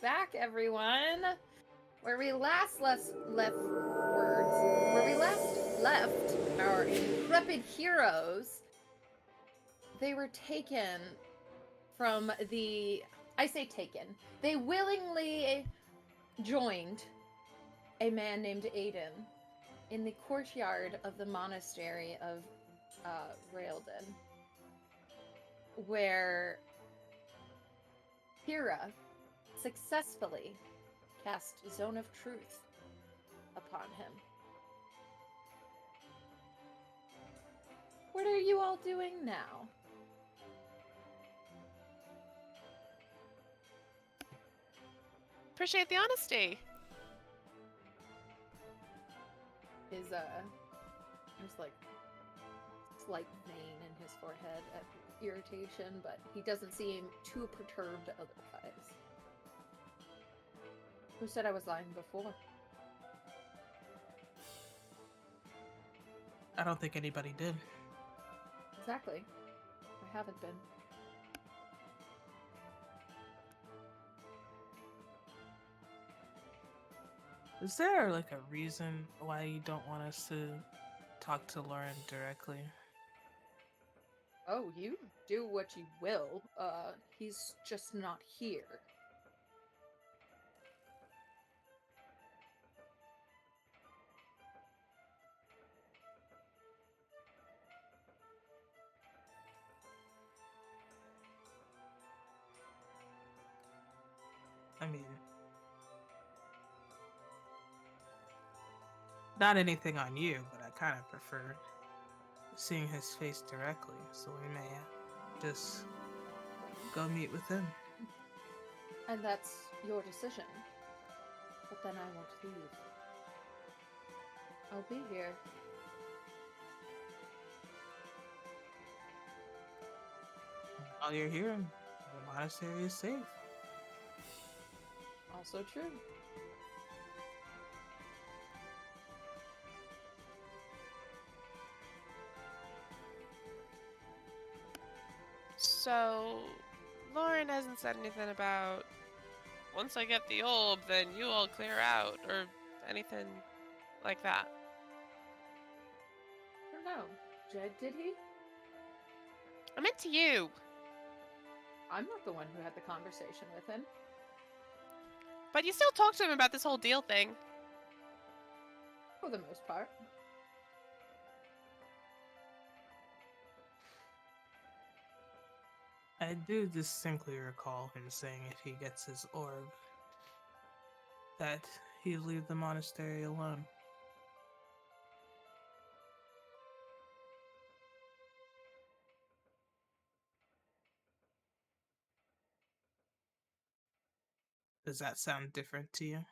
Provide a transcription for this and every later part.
back, everyone. Where we last left our intrepid heroes, they were taken from the... I say taken. They willingly joined a man named Aiden in the courtyard of the monastery of Railden, where Hira successfully cast Zone of Truth upon him. What are you all doing now? Appreciate the honesty. There's like slight vein in his forehead at irritation, but he doesn't seem too perturbed otherwise. Who said I was lying before? I don't think anybody did. Exactly. I haven't been. Is there like a reason why you don't want us to talk to Lauren directly? Oh, you do what you will. He's just not here. I mean, not anything on you, but I kind of prefer seeing his face directly, so we may just go meet with him. And that's your decision. But then I won't leave. I'll be here. While you're here, the monastery is safe. Also true. So, Lauren hasn't said anything about, once I get the orb, then you all clear out, or anything like that. I don't know. Jed, did he? I meant to you. I'm not the one who had the conversation with him. But you still talked to him about this whole deal thing. For the most part. I do distinctly recall him saying if he gets his orb, that he'd leave the monastery alone. Does that sound different to you?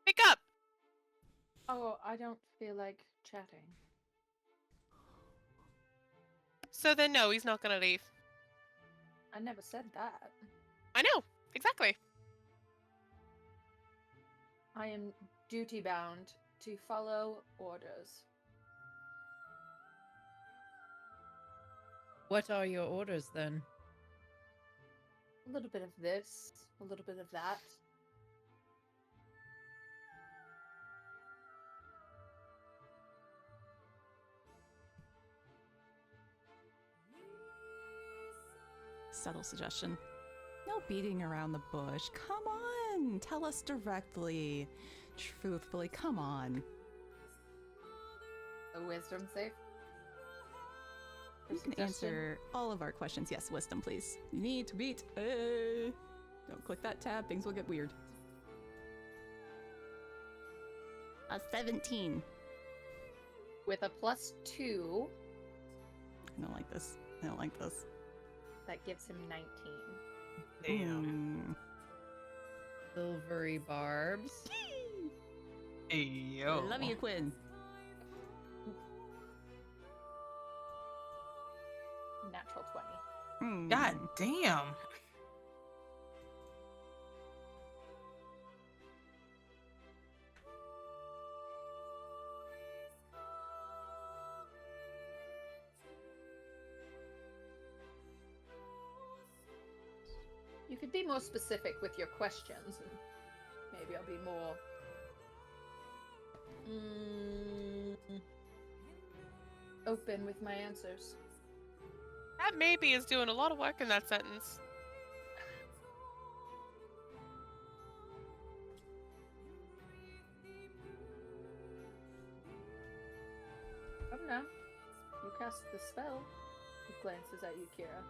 Pick up! Oh, I don't feel like chatting. So then no, he's not gonna leave. I never said that. I know, exactly. I am duty-bound to follow orders. What are your orders then? A little bit of this, a little bit of that. Subtle suggestion. No beating around the bush. Come on! Tell us directly. Truthfully, come on. A wisdom save? You can answer all of our questions. Yes, wisdom, please. You need to beat. Don't click that tab. Things will get weird. A 17. With a +2, I don't like this. I don't like this. that gives him 19. Damn. Silvery barbs. Hey, yo. Love you, Quinn. Natural 20. God damn. You could be more specific with your questions, and maybe I'll be more open with my answers. That maybe is doing a lot of work in that sentence. Oh no. You cast the spell. He glances at you, Kira.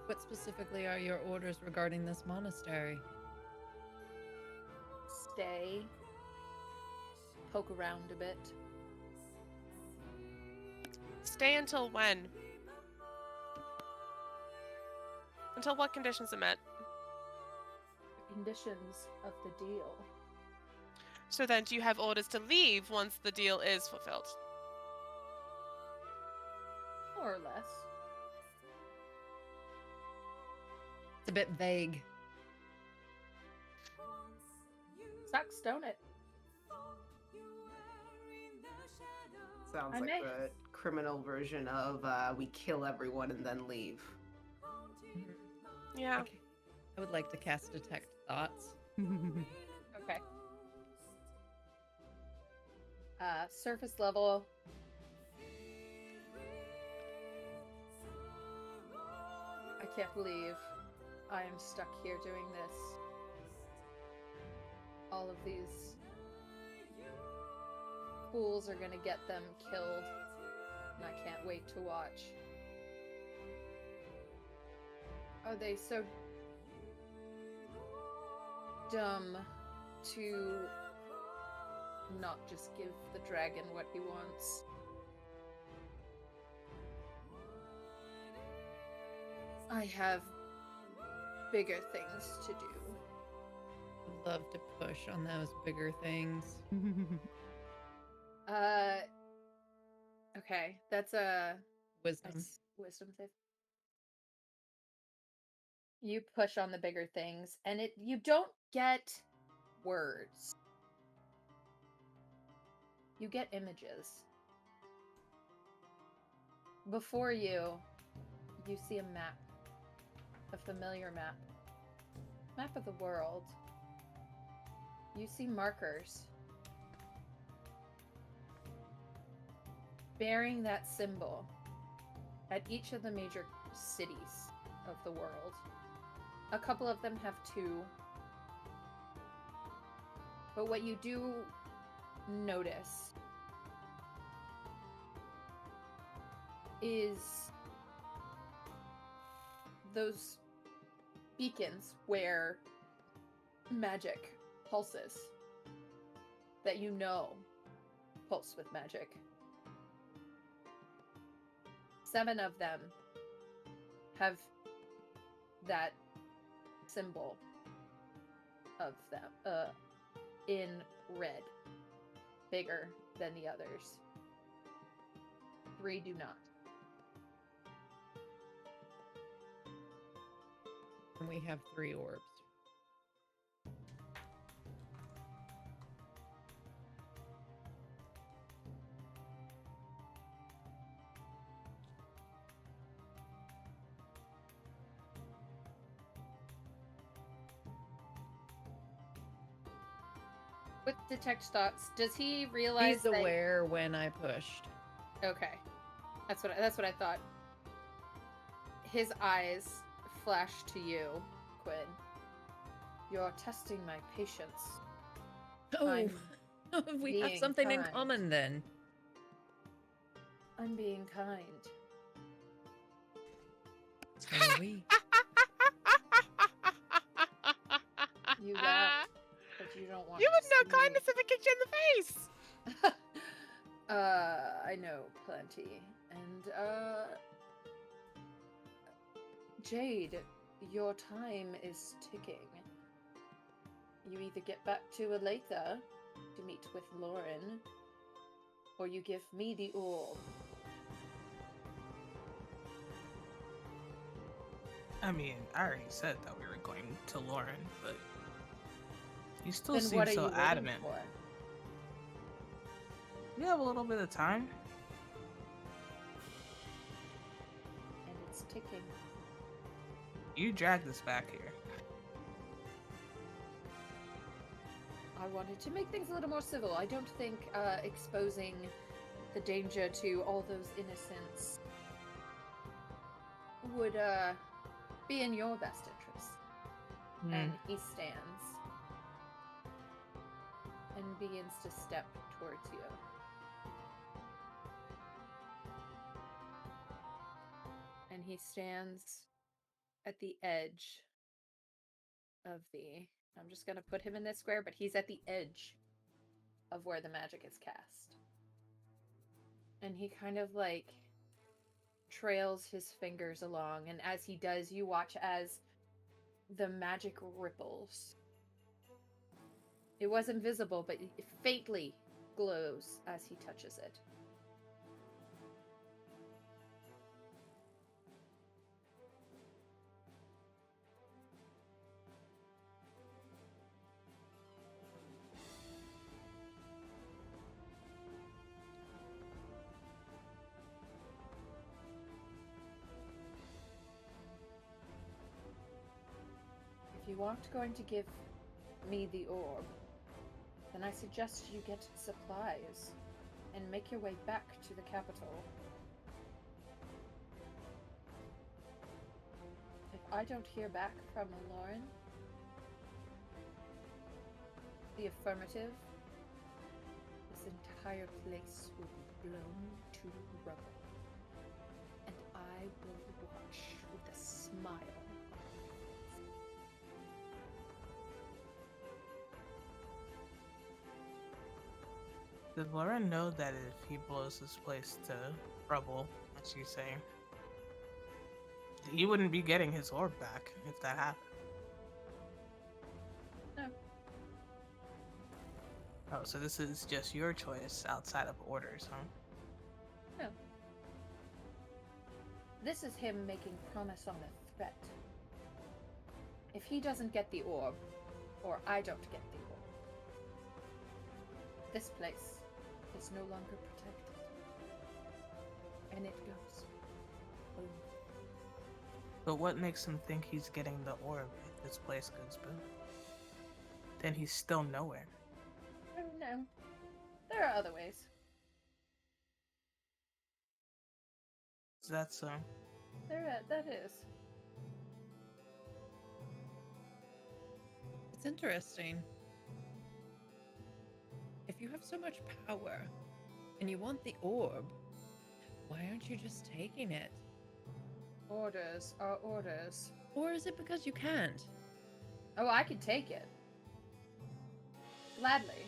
What specifically are your orders regarding this monastery? Stay. Poke around a bit. Stay until when? Until what conditions are met? The conditions of the deal. So then, do you have orders to leave once the deal is fulfilled? More or less. It's a bit vague. Suck, stone it. Sounds I like may. the criminal version of we kill everyone and then leave. Yeah. Okay. I would like to cast Detect Thoughts. Okay. Surface level. I can't believe I am stuck here doing this. All of these fools are gonna get them killed, and I can't wait to watch. Are they so dumb to not just give the dragon what he wants? I have bigger things to do. Would love to push on those bigger things. Okay, that's a Wisdom. wisdom save. You push on the bigger things, and you don't get words. You get images. Before you see a map. A familiar map. Map of the world. You see markers bearing that symbol at each of the major cities of the world. A couple of them have two. But what you do notice is those beacons where magic pulses that you know pulse with magic. 7 of them have that symbol of them in red, bigger than the others. 3 do not. And we have 3 orbs. With detect thoughts, does he realize He's aware when I pushed. Okay, that's what I thought. His eyes flash to you, Quinn. You're testing my patience. Oh, I'm we have being something in kind. common then. I'm being kind. So are we. You laugh, but you don't want You to would know see me. kindness if it kicked you in the face. I know plenty. And, Jade, your time is ticking. You either get back to Aletha to meet with Lauren, or you give me the orb. I mean, I already said that we were going to Lauren, but you still Then seem what are so you waiting adamant. for? We have a little bit of time. And it's ticking. You dragged us back here. I wanted to make things a little more civil. I don't think exposing the danger to all those innocents would be in your best interest. And he stands and begins to step towards you. And he stands at the edge of the... I'm just going to put him in this square, but he's at the edge of where the magic is cast. And he kind of like trails his fingers along, and as he does, you watch as the magic ripples. It was invisible, but it faintly glows as he touches it. If you aren't going to give me the orb, then I suggest you get supplies and make your way back to the capital. If I don't hear back from Lauren, the affirmative, this entire place will be blown to rubble. And I will watch with a smile. Did Lauren know that if he blows this place to rubble, as you say, he wouldn't be getting his orb back if that happened? No. Oh, so this is just your choice outside of orders, huh? No. This is him making promise on a threat. If he doesn't get the orb, or I don't get the orb, this place is no longer protected. And it goes boom. But what makes him think he's getting the orb if this place goes boom? Then he's still nowhere. Oh no. There are other ways. Is that so? That is. It's interesting. If you have so much power and you want the orb, why aren't you just taking it? Orders are orders. Or is it because you can't? Oh, I could take it. Gladly.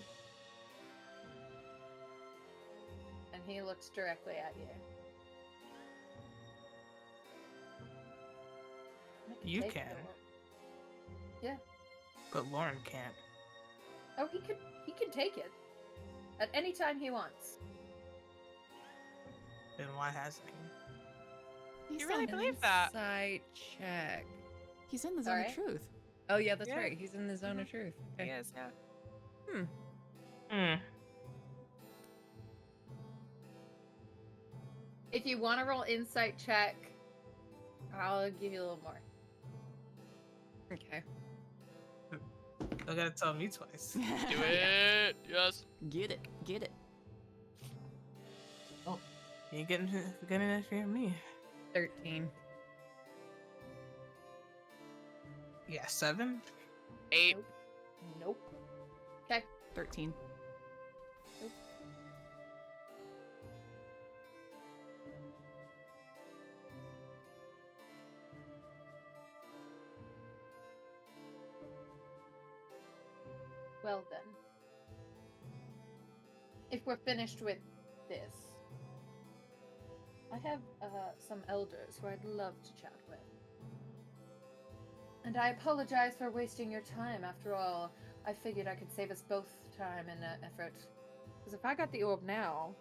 And he looks directly at you. I could You take can. the orb. Yeah. But Lauren can't. Oh, he could take it. At any time he wants. Then why hasn't he? You really believe that? Insight check. He's in the zone Alright. of truth. Oh yeah, that's Yeah. right. He's in the zone of truth. Okay. Yes, yeah. If you want to roll insight check, I'll give you a little more. Okay. You gotta tell me twice. Do it. Yes. Get it. Get it. Oh, you ain't getting it from me. 13. Yeah, 7? 8. Nope. Okay. 13. Well then. If we're finished with this, I have some elders who I'd love to chat with. And I apologize for wasting your time. After all, I figured I could save us both time and effort. Because if I got the orb now,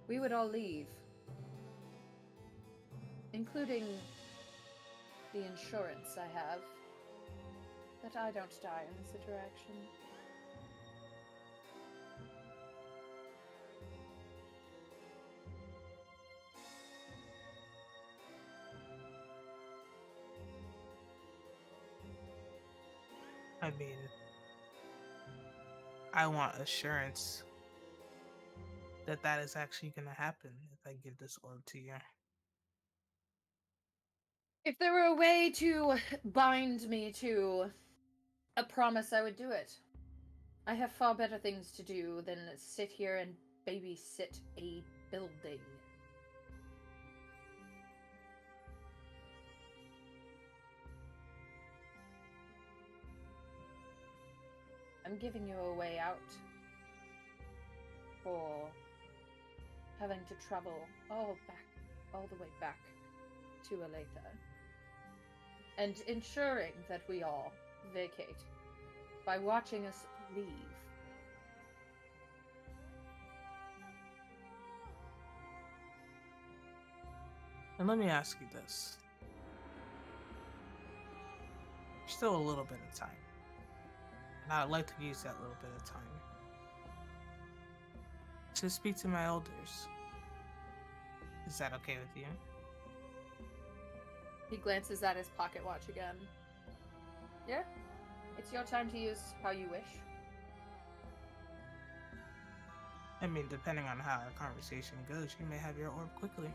we would all leave. Including the insurance I have. That I don't die in this interaction. I mean, I want assurance that that is actually going to happen if I give this orb to you. If there were a way to bind me to a promise, I would do it. I have far better things to do than sit here and babysit a building. I'm giving you a way out for having to travel all the way back to Aletha, and ensuring that we all vacate by watching us leave. And let me ask you this. There's still a little bit of time. And I'd like to use that little bit of time to speak to my elders. Is that okay with you? He glances at his pocket watch again. Yeah, it's your time to use how you wish. I mean, depending on how our conversation goes, you may have your orb quickly.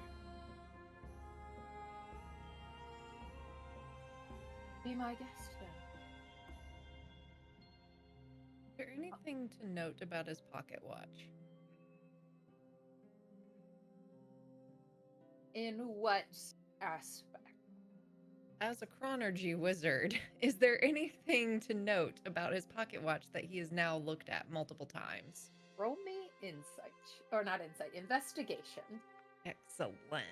Be my guest then. Is there anything to note about his pocket watch? In what aspect? As a chronergy wizard, is there anything to note about his pocket watch that he has now looked at multiple times? Roll me insight. Or not insight, investigation. Excellent.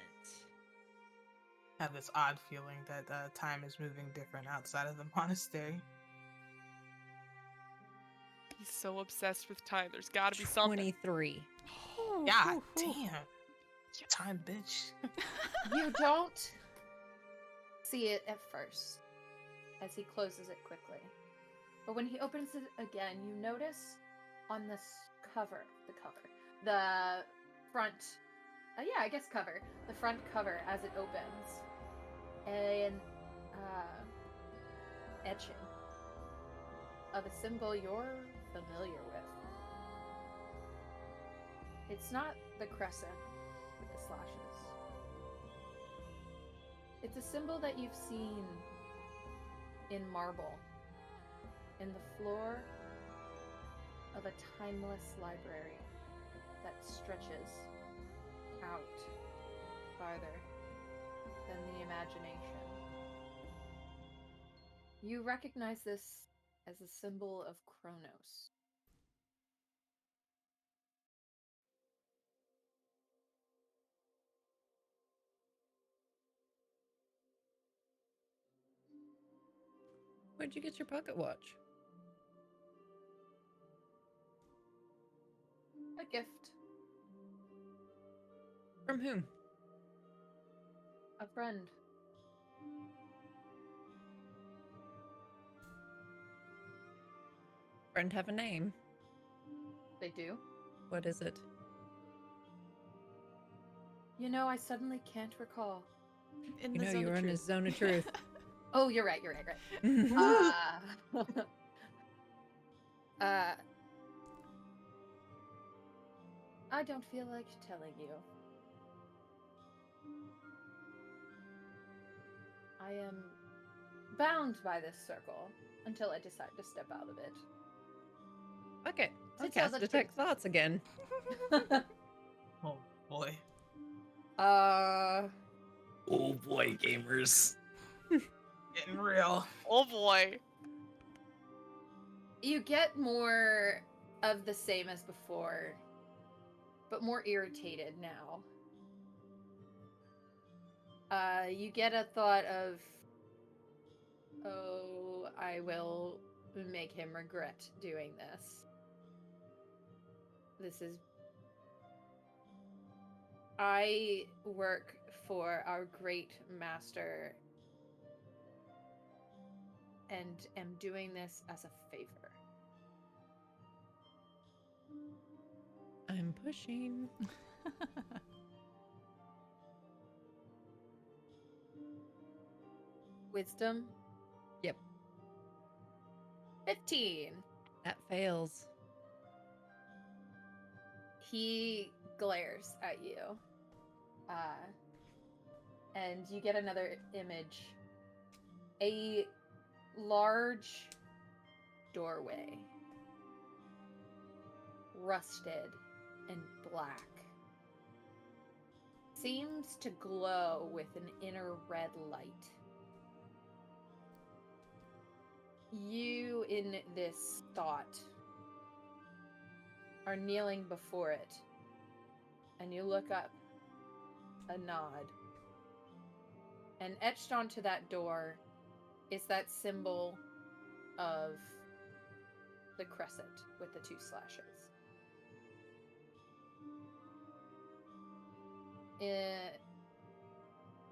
I have this odd feeling that time is moving different outside of the monastery. He's so obsessed with time. There's got to be something. 23. God damn. Time, bitch. You don't see it at first, as he closes it quickly. But when he opens it again, you notice on this cover, the front, cover, the front cover as it opens, an etching of a symbol you're familiar with. It's not the crescent with the slashes. It's a symbol that you've seen in marble, in the floor of a timeless library that stretches out farther than the imagination. You recognize this as a symbol of Kronos. Where'd you get your pocket watch? A gift. From whom? A friend. Friend have a name? They do. What is it? You know, I suddenly can't recall. In You the know zone you're of in his truth. zone of truth. Oh, you're right. I don't feel like telling you. I am bound by this circle until I decide to step out of it. Okay, To I'll tell cast the detect truth. thoughts again. Oh boy. Oh boy, gamers. Getting real. Oh boy. You get more of the same as before, but more irritated now. You get a thought of, oh, I will make him regret doing this. I work for our great master and am doing this as a favor. I'm pushing. Wisdom? Yep. 15. That fails. He glares at you. And you get another image. A large doorway. Rusted and black. Seems to glow with an inner red light. You, in this thought, are kneeling before it, and you look up, a nod, and etched onto that door is that symbol of the crescent with the 2 slashes.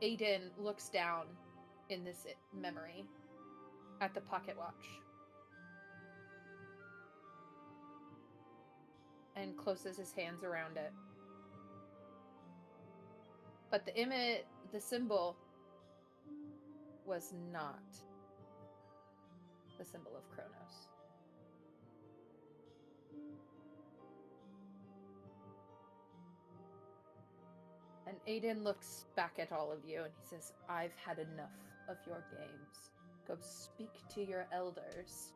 Aiden looks down in this memory at the pocket watch and closes his hands around it. But the symbol was not the symbol of Kronos. And Aiden looks back at all of you and he says, I've had enough of your games. Go speak to your elders.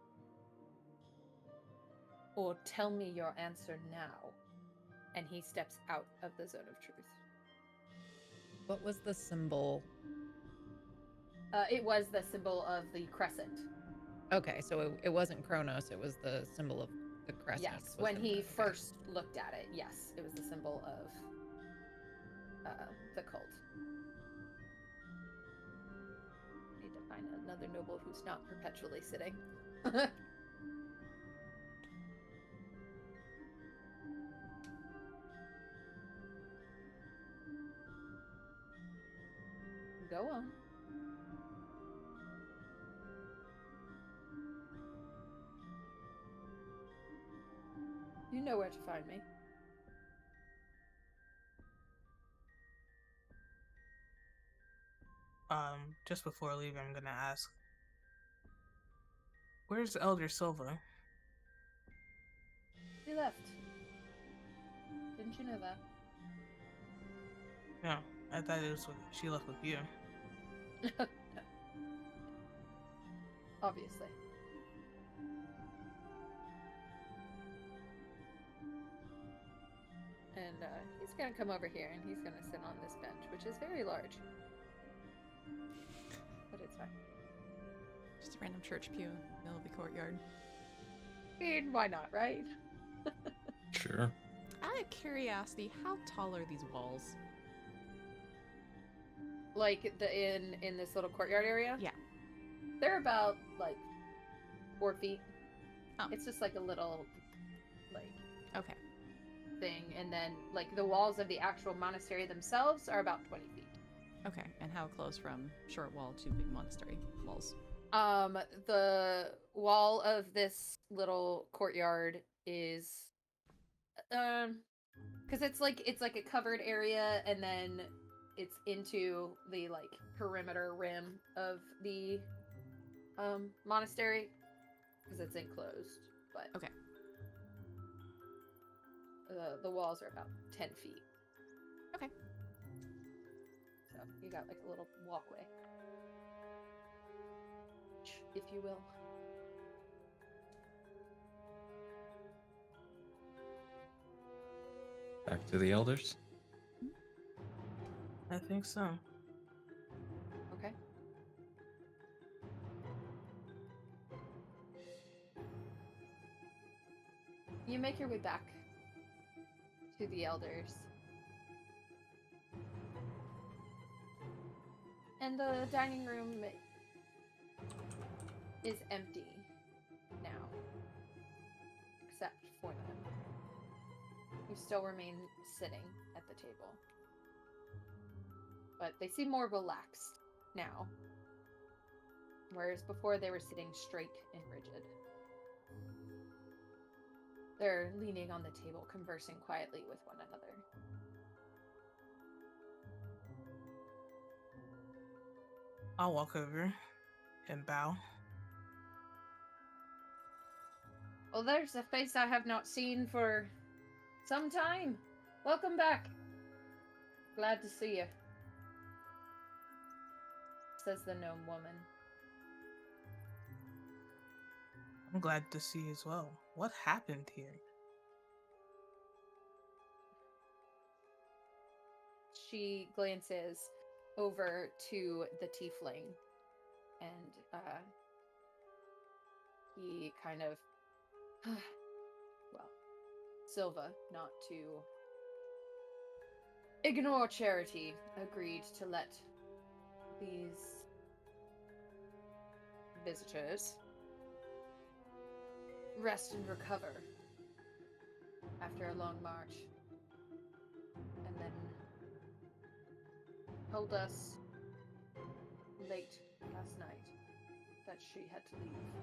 Or tell me your answer now. And he steps out of the zone of truth. What was the symbol? It was the symbol of the crescent. Okay, so it wasn't Kronos, it was the symbol of the crescent. Yes, when he first looked at it, yes, it was the symbol of the cult. Need to find another noble who's not perpetually sitting. Go on. You know where to find me. Just before leaving, I'm gonna ask, where's Elder Silva? He left. Didn't you know that? No, I thought it was she left with you. No. Obviously. And he's gonna come over here and he's gonna sit on this bench, which is very large. But it's fine. Just a random church pew in the middle of the courtyard. I mean, why not, right? Sure. Out of curiosity, how tall are these walls? Like in this little courtyard area? Yeah. They're about like 4 feet. Oh. It's just like a little like Okay. thing, and then like the walls of the actual monastery themselves are about 20 feet. Okay. And how close from short wall to big monastery walls? The wall of this little courtyard is because it's like a covered area, and then it's into the like perimeter rim of the monastery because it's enclosed. But Okay. The walls are about 10 feet. Okay. So you got like a little walkway, if you will. Back to the elders. I think so. Okay. You make your way back to the elders. And the dining room is empty now, except for them. You still remain sitting at the table. But they seem more relaxed now, whereas before they were sitting straight and rigid. They're leaning on the table, conversing quietly with one another. I'll walk over and bow. Well, there's a face I have not seen for some time. Welcome back. Glad to see you, says the gnome woman. I'm glad to see you as well. What happened here? She glances over to the tiefling, and he kind of, well, Silva, not to ignore Charity, agreed to let these visitors rest and recover after a long march, and then told us late last night that she had to leave.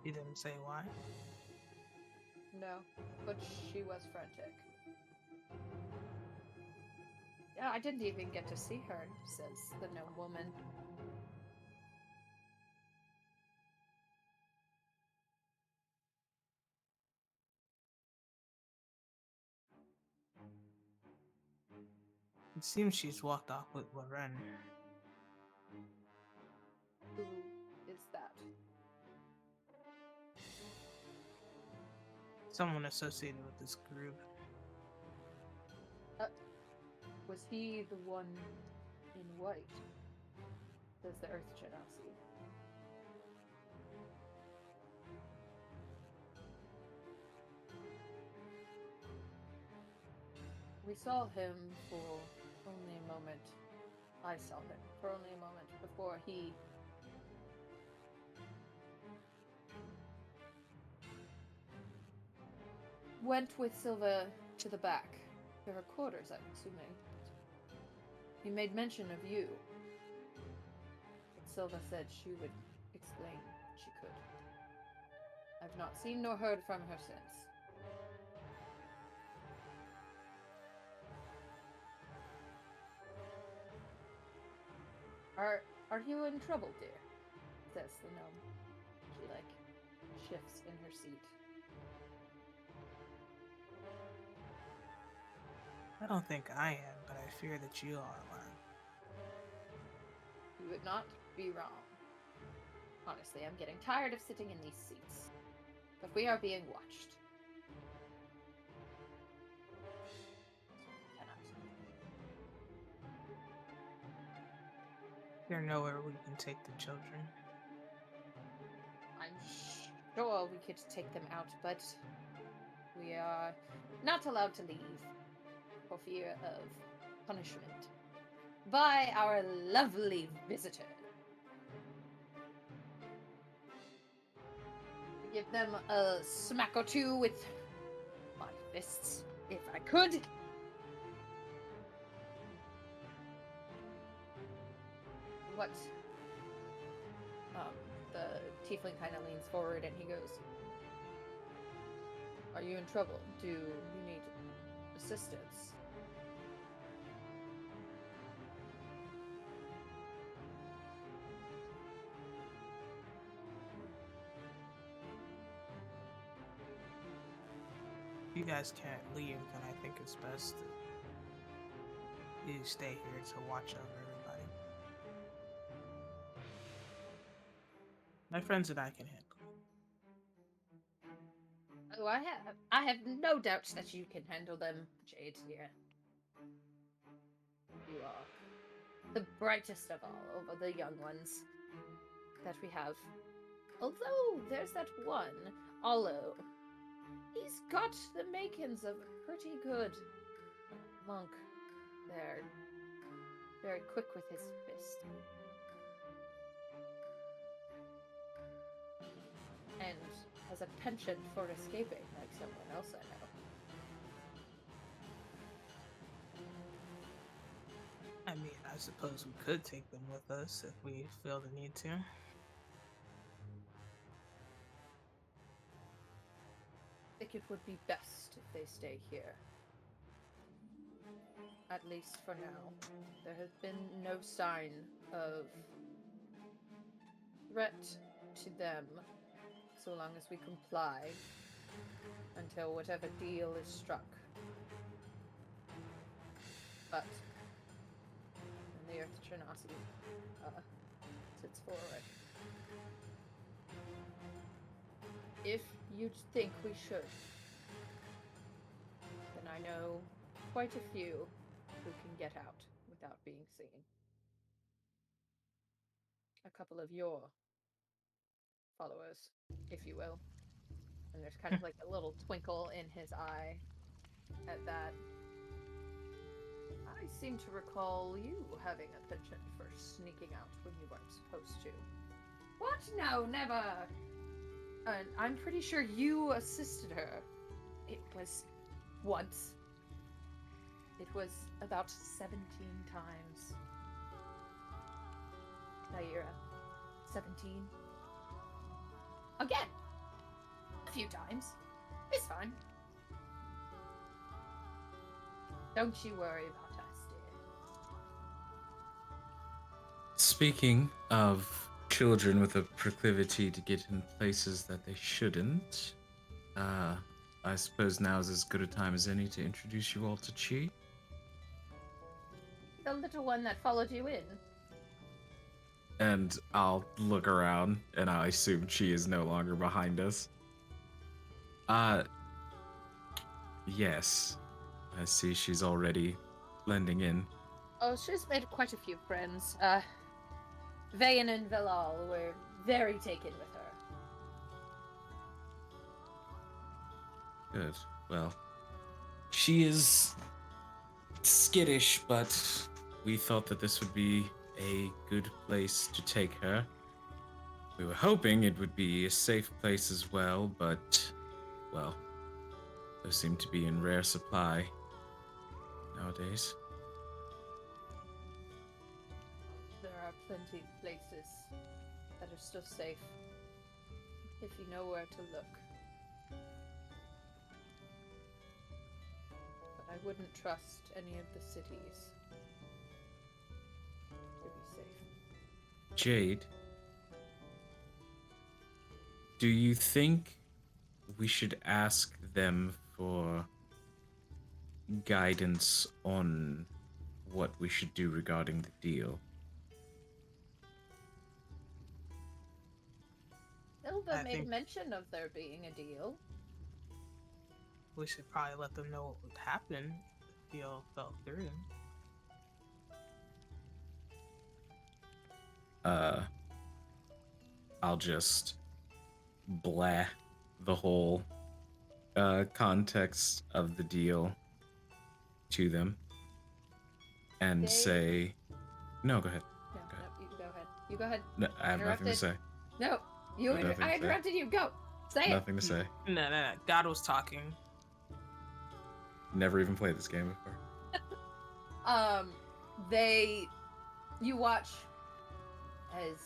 You didn't say why? No, but she was frantic. Yeah, I didn't even get to see her, says the gnome woman. It seems she's walked off with Loren. Who is that? Someone associated with this group. Was he the one in white? Says the Earth Genasi. We saw him for only a moment. I saw him for only a moment before he went with Silva to the back. To her quarters, I'm assuming. He made mention of you. But Silva said she would explain what she could. I've not seen nor heard from her since. Are you in trouble, dear? Says the gnome. She, shifts in her seat. I don't think I am, but I fear that you are, Lauren. You would not be wrong. Honestly, I'm getting tired of sitting in these seats. But we are being watched. There's nowhere we can take the children. I'm sure we could take them out, but we are not allowed to leave for fear of punishment by our lovely visitor. Give them a smack or two with my fists, if I could. What? The tiefling kind of leans forward and he goes, "Are you in trouble? Do you need assistance?" If you guys can't leave, then I think it's best that you stay here to watch over everybody. My friends and I can handle it. Oh, I have no doubts that you can handle them, Jade, dear. You are the brightest of all over the young ones that we have. Although there's that one, Olo. He's got the makings of a pretty good monk. They're very quick with his fist. And has a penchant for escaping, like someone else I know. I mean, I suppose we could take them with us if we feel the need to. I think it would be best if they stay here. at least for now. There has been no sign of threat to them so long as we comply until whatever deal is struck. But when the Earth Genasi sits forward, if you think we should, then I know quite a few who can get out without being seen. A couple of your followers, if you will. And there's kind of like a little twinkle in his eye at that. I seem to recall you having a penchant for sneaking out when you weren't supposed to. What? No, never! And I'm pretty sure you assisted her. It was once. It was about 17 times. Naira. 17. Again! A few times. It's fine. Don't you worry about us, dear. Speaking of children with a proclivity to get in places that they shouldn't, I suppose now is as good a time as any to introduce you all to Chi. The little one that followed you in. And I'll look around, and I assume Chi is no longer behind us. Yes. I see she's already blending in. Oh, she's made quite a few friends. Vayan and Velal were very taken with her. Good. Well, she is skittish, but we thought that this would be a good place to take her. We were hoping it would be a safe place as well, but, well, those seem to be in rare supply nowadays. There are plenty of places that are still safe, if you know where to look. But I wouldn't trust any of the cities to be safe. Jade, do you think we should ask them for guidance on what we should do regarding the deal? Ilva I made think- mention of there being a deal. We should probably let them know what would happen if the deal fell through. I'll just blah the whole context of the deal to them and They- say, no, go ahead. No, Okay. no, you go ahead. You go ahead. No, I have nothing to Interrupted. say. No, you. Nothing to I say. interrupted you. Go. Say it. Nothing to say. No. God was talking. Never even played this game before. You watch as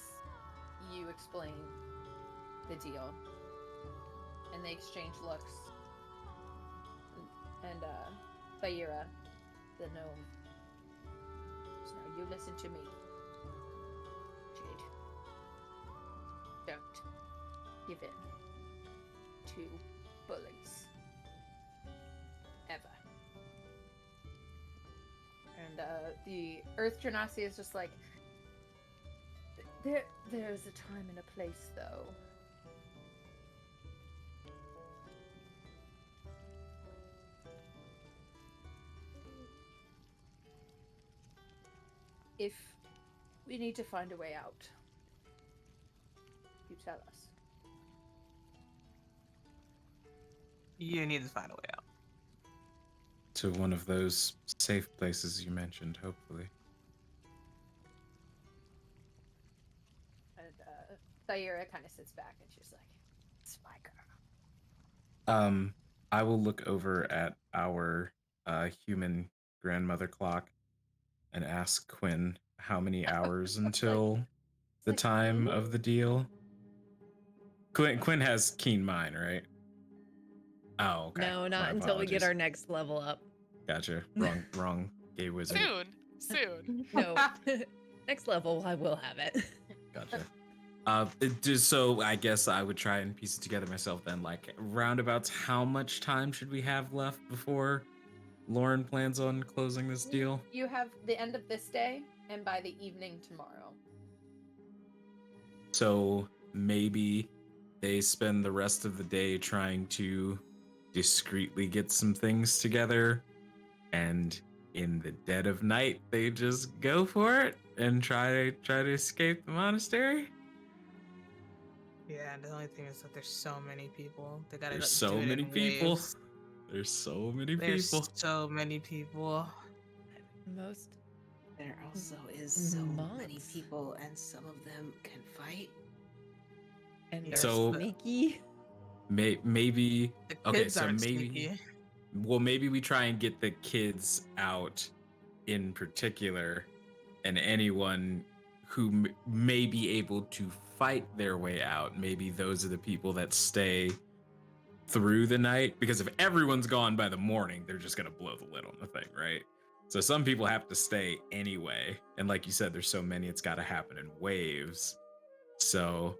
you explain the deal, and they exchange looks. And Thaira, the gnome, so now you listen to me, Jade. Don't give in to bullies. Ever. And the Earth Genasi is just like, there's a time and a place, though. If we need to find a way out, you tell us. You need to find a way out. To one of those safe places you mentioned, hopefully. And Thaira kind of sits back and she's like, "It's my girl." I will look over at our human grandmother clock and ask Quinn how many hours until the like, time "Ooh." of the deal. Quinn has keen mind, right? Oh, okay. No, My not until we get apologies. our next level up. Gotcha. Wrong a wizard. Soon. No. Next level, I will have it. Gotcha. So I guess I would try and piece it together myself then. Like, roundabouts, how much time should we have left before Lauren plans on closing this deal? You have the end of this day, and by the evening tomorrow. So maybe they spend the rest of the day trying to discreetly get some things together, and in the dead of night they just go for it and try to escape the monastery. Yeah, the only thing is that there's so many people. They gotta There's do so it many in people. waves. There's so many There's people. so many people. Most There also is so many monks. people, and some of them can fight. and they're So- sneaky. Maybe The okay, kids so aren't maybe sneaky. well, maybe we try and get the kids out in particular, and anyone who may be able to fight their way out. Maybe those are the people that stay through the night, because if everyone's gone by the morning, they're just gonna blow the lid on the thing, right? So some people have to stay anyway, and like you said, there's so many, it's got to happen in waves. So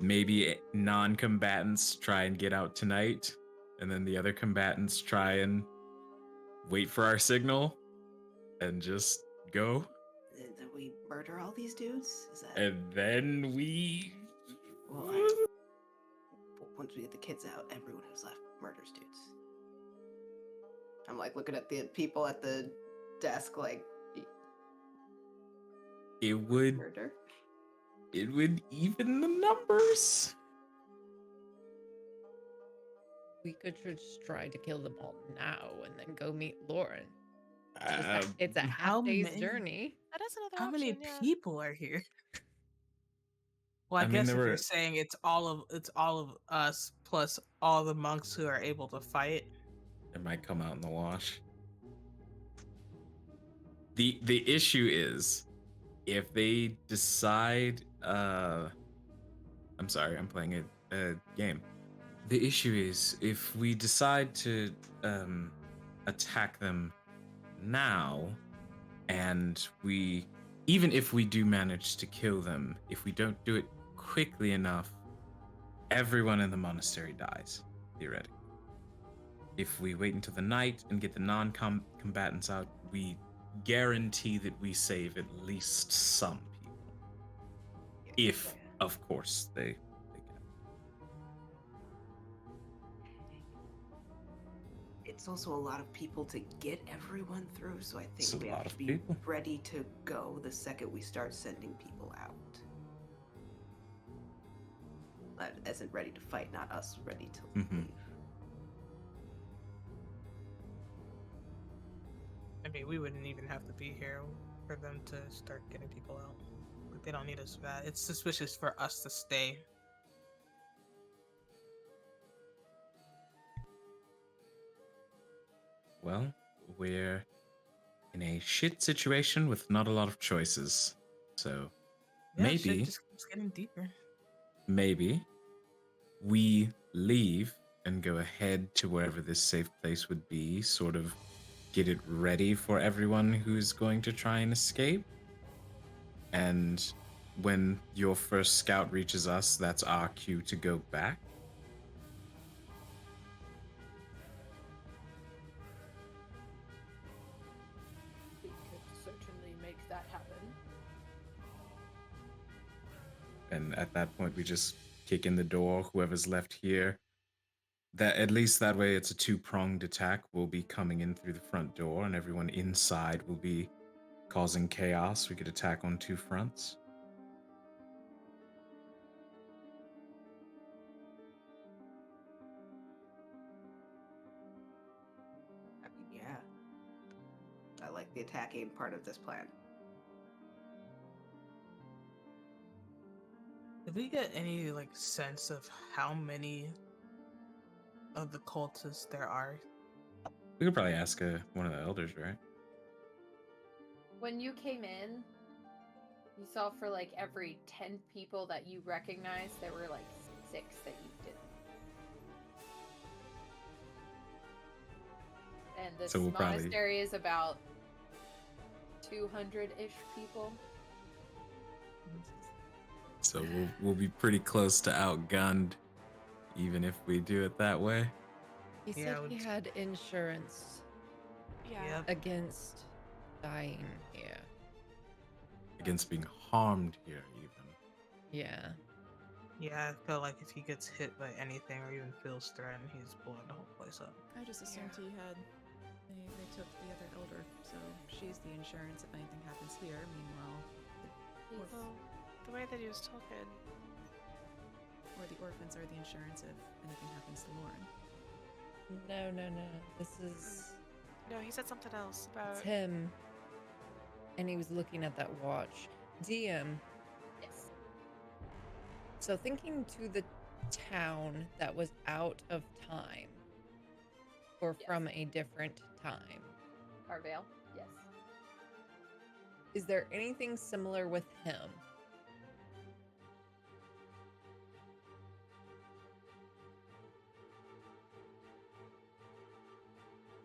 maybe non-combatants try and get out tonight, and then the other combatants try and wait for our signal and just go, Then we murder all these dudes? Is that... and then we Well, once we get the kids out, everyone who's left murders dudes. I'm like looking at the people at the desk like, it would murder? even the numbers. We could just try to kill them all now and then go meet Lauren. Uh, It's a how half day's many- journey. That is another How option, many yeah. people are here? Well, I, I mean, guess there if were- you're saying it's all of us plus all the monks who are able to fight. it might come out in the wash. The issue is, if they decide I'm sorry, I'm playing a game. The issue is, if we decide to attack them now, and even if we do manage to kill them, if we don't do it quickly enough, everyone in the monastery dies, theoretically. If we wait until the night and get the non-combatants out, we guarantee that we save at least some people. If, of course, they get out. It's also a lot of people to get everyone through, so I It's a think we lot have to of be people. ready to go the second we start sending people out. That isn't ready to fight, not us ready to Mhm. leave. I mean, we wouldn't even have to be here for them to start getting people out. Like, they don't need us for that. It's suspicious for us to stay. Well, we're in a shit situation with not a lot of choices. So Yeah, shit maybe, just keeps getting deeper. maybe we leave and go ahead to wherever this safe place would be, sort of get it ready for everyone who's going to try and escape. And when your first scout reaches us, that's our cue to go back. We could certainly make that happen. And at that point, we just kick in the door, whoever's left here. That, at least that way, it's a two-pronged attack. We'll be coming in through the front door, and everyone inside will be causing chaos. We could attack on two fronts. I mean, yeah. I like the attacking part of this plan. Did we get any like sense of how many of the cultists there are? We could probably ask one of the elders, right? When you came in, you saw for like every 10 people that you recognized, there were like 6 that you didn't. And this So we'll probably- monastery is about 200-ish people. So we'll be pretty close to outgunned, even if we do it that way. He Yeah, said I would- he had insurance Yeah. Yep. against dying here. Against being harmed here, even. Yeah. Yeah, I feel like if he gets hit by anything or even feels threatened, he's blowing the whole place up. I just assumed he had. They took the other elder, so she's the insurance if anything happens here. Meanwhile, Well, the way that he was talking. or the orphans are the insurance if anything happens to Lauren. No. This is No, he said something else about. it's him. And he was looking at that watch. DM. Yes. So thinking to the town that was out of time. Or Yes. from a different time. Arvale, yes. Is there anything similar with him?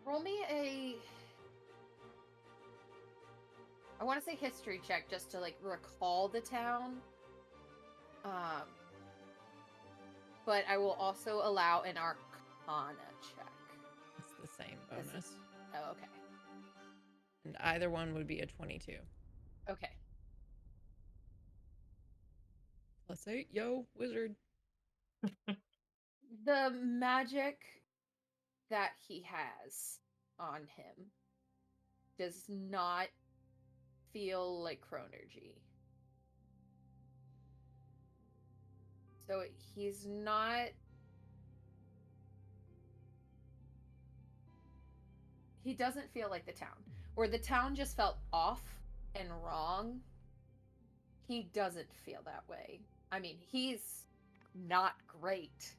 Roll me I want to say history check just to like recall the town. But I will also allow an Arcana check. It's the same This is- bonus. Oh, okay. And either one would be a 22. Okay. +8, yo, wizard. The magic that he has on him does not feel like chronergy. So he's not. He doesn't feel like the town. Where the town just felt off and wrong, he doesn't feel that way. I mean, he's not great.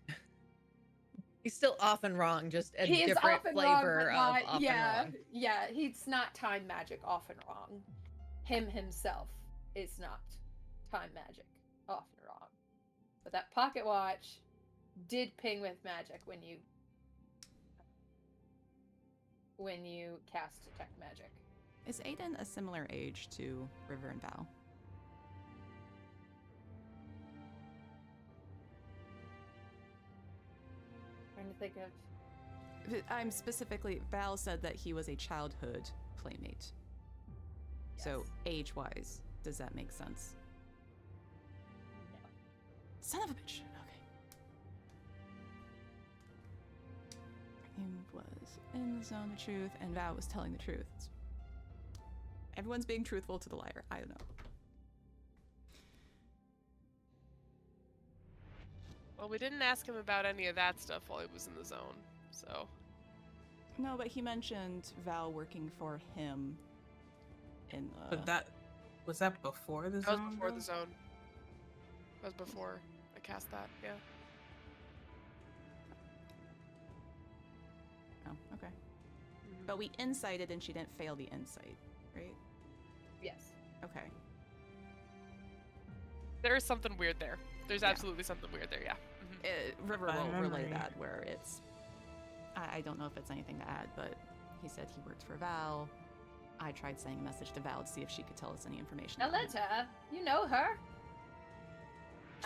He's still off and wrong, just a He is different off and wrong, flavor but of not, off yeah, and wrong. yeah, he's not time magic off and wrong. Him himself is not time magic off and wrong. But that pocket watch did ping with magic when you cast detect magic. Is Aiden a similar age to River and Val? Trying to think of I'm specifically. Val said that he was a childhood playmate. So Yes. age-wise, does that make sense? No. Son of a bitch. Okay. He was in the zone of truth, and Val was telling the truth. Everyone's being truthful to the liar. I don't know. Well, we didn't ask him about any of that stuff while he was in the zone, so. No, but he mentioned Val working for him in the. But was that before the That was zone? before though? the zone. That was before I cast that, yeah. Oh, okay. But we insighted and she didn't fail the insight, right? Yes. Okay. There is something weird there. There's Yeah. absolutely something weird there, yeah. Mhm. River By will relay memory. that where it's. I don't know if it's anything to add, but he said he worked for Val. I tried sending a message to Val to see if she could tell us any information. about him. Aletta, you know her.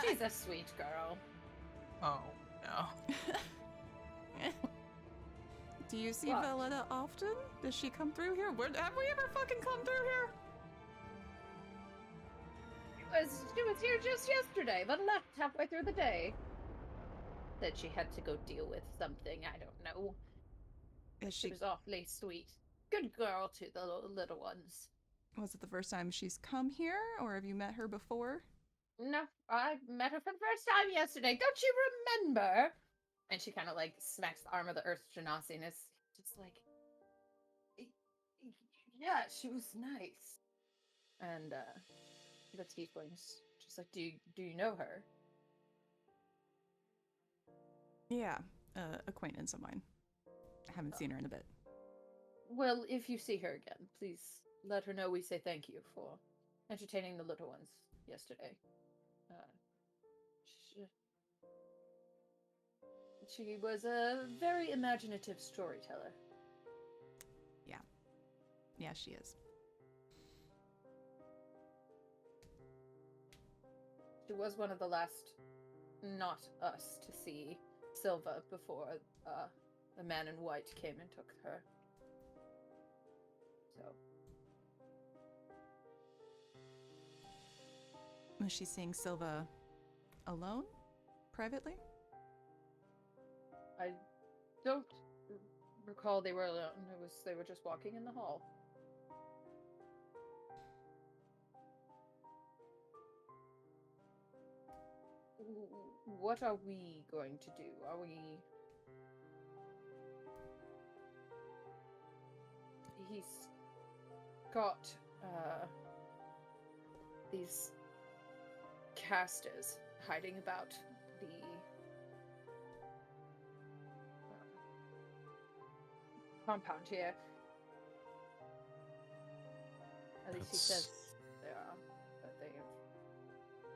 She's a sweet girl. Oh, no. Do you see What? Valletta often? Does she come through here? Have we ever fucking come through here? She was here just yesterday, but left halfway through the day. Said she had to go deal with something, I don't know. Is She she? was awfully sweet. Good girl to the little ones. Was it the first time she's come here, or have you met her before? No, I met her for the first time yesterday. Don't you remember? And she kind of like smacks the arm of the Earth Genasi and is just like, yeah, she was nice. And the tiefling's just like, do you know her? Yeah, acquaintance of mine. I haven't seen her in a bit. Well, if you see her again, please let her know we say thank you for entertaining the little ones yesterday. She was a very imaginative storyteller. Yeah, she is. It was one of the last, not us, to see Silva before the man in white came and took her. So, Was she seeing Silva alone? Privately? I don't recall they were alone. They were just walking in the hall. What are we going to do? Are we... He's got these casters hiding about the compound here. At least he says they are, but they have...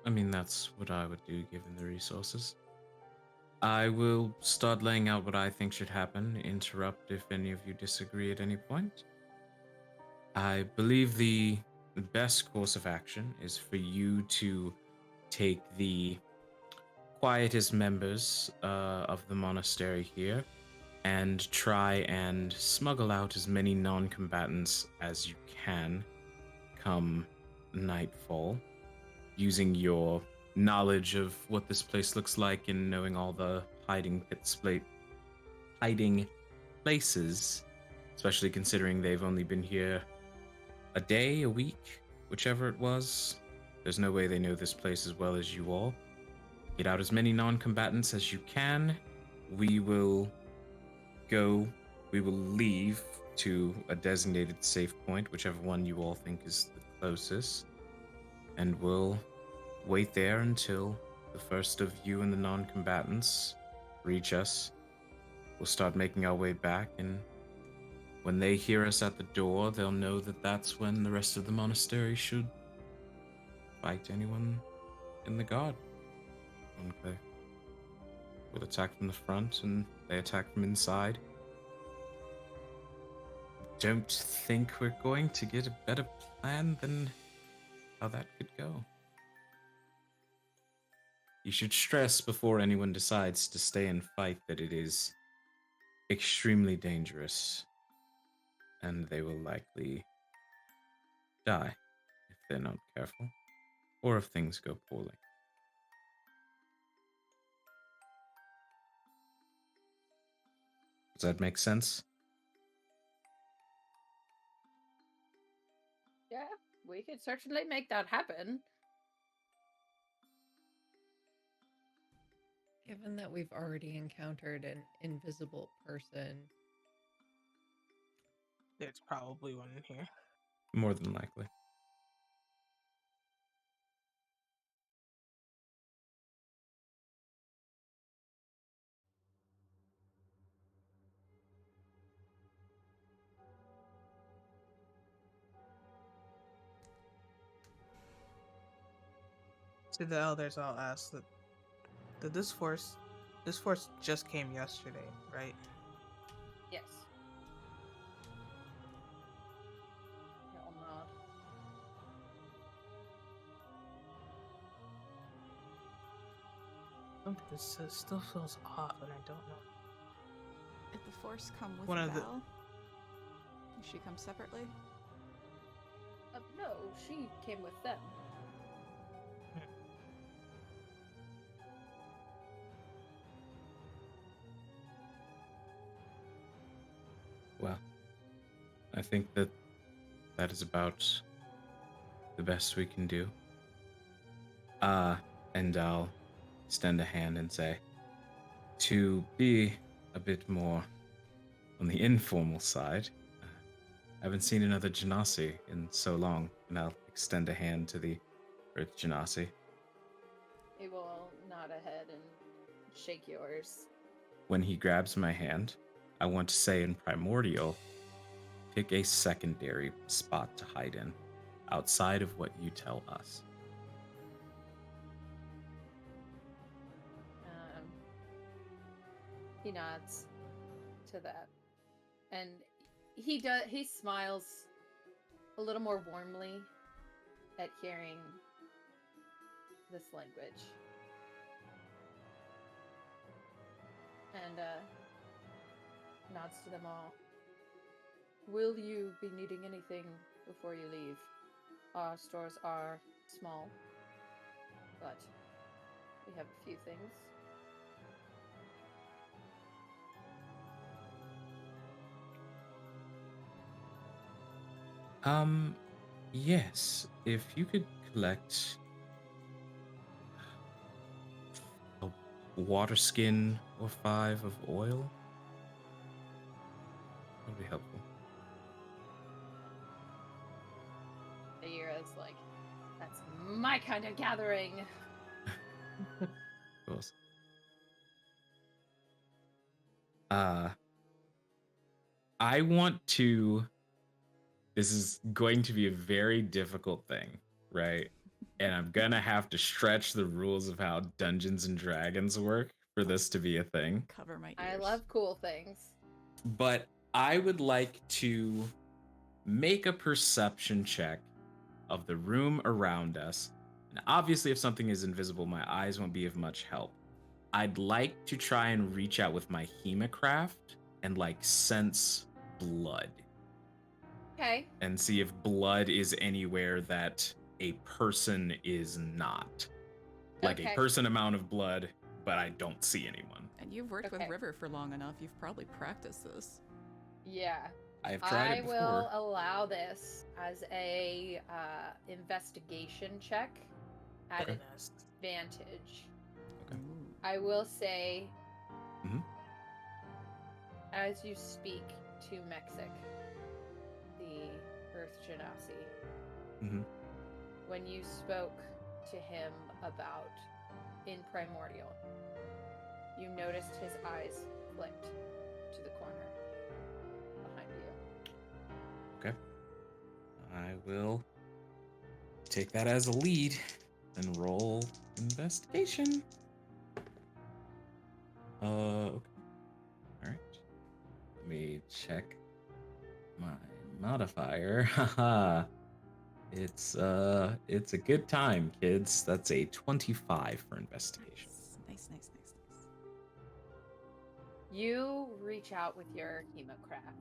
I mean, that's what I would do given the resources. I will start laying out what I think should happen, interrupt if any of you disagree at any point. I believe the best course of action is for you to take the quietest members of the monastery here and try and smuggle out as many non-combatants as you can come nightfall, using your knowledge of what this place looks like and knowing all the hiding places, especially considering they've only been here a day, a week, whichever it was. There's no way they know this place as well as you all. Get out as many non-combatants as you can. We will leave to a designated safe point, whichever one you all think is the closest, and we'll wait there until the first of you and the non-combatants reach us. We'll start making our way back, and when they hear us at the door, they'll know that that's when the rest of the monastery should fight anyone in the guard. Okay. We'll attack from the front, and they attack from inside. Don't think we're going to get a better plan than how that could go. You should stress before anyone decides to stay and fight that it is extremely dangerous, and they will likely die if they're not careful, or if things go poorly. Does that make sense? Yeah, we could certainly make that happen. Given that we've already encountered an invisible person, There's probably one in here. More than likely. To the elders, I'll ask that this force just came yesterday, right? Yes. I'll nod. This still feels off, and I don't know. Did the force come with One of the- Val? Did she come separately? No, she came with them. Well, I think that is about the best we can do. And I'll extend a hand and say, to be a bit more on the informal side, I haven't seen another Genasi in so long, and I'll extend a hand to the Earth Genasi. He will nod ahead and shake yours. When he grabs my hand, I want to say in Primordial, pick a secondary spot to hide in, outside of what you tell us. He nods to that, and he smiles a little more warmly at hearing this language. And nods to them all. Will you be needing anything before you leave? Our stores are small, but we have a few things. Yes, if you could collect a water skin or 5 of oil, that would be helpful. Aira's like, that's my kind of gathering. Of course. I want to. This is going to be a very difficult thing, right? And I'm gonna have to stretch the rules of how Dungeons and Dragons work for this to be a thing. Cover my ears. I love cool things. But I would like to make a perception check of the room around us. And obviously, if something is invisible, my eyes won't be of much help. I'd like to try and reach out with my Hemacraft and like sense blood. Okay. And see if blood is anywhere that a person is not. Like Okay. a person amount of blood, but I don't see anyone. And you've worked Okay. with River for long enough. You've probably practiced this. Yeah. I've tried I it before. will allow this as a investigation check at Okay. an advantage. Okay. Ooh. I will say, Mhm. as you speak to Mexic, the Earth Genasi, Mhm. when you spoke to him about in Primordial, you noticed his eyes flicked to the corner behind you. Okay. I will take that as a lead and roll investigation. Okay. All right. Let me check my modifier. Haha. It's a good time, kids. That's a 25 for investigation. Nice. You reach out with your Hemocraft,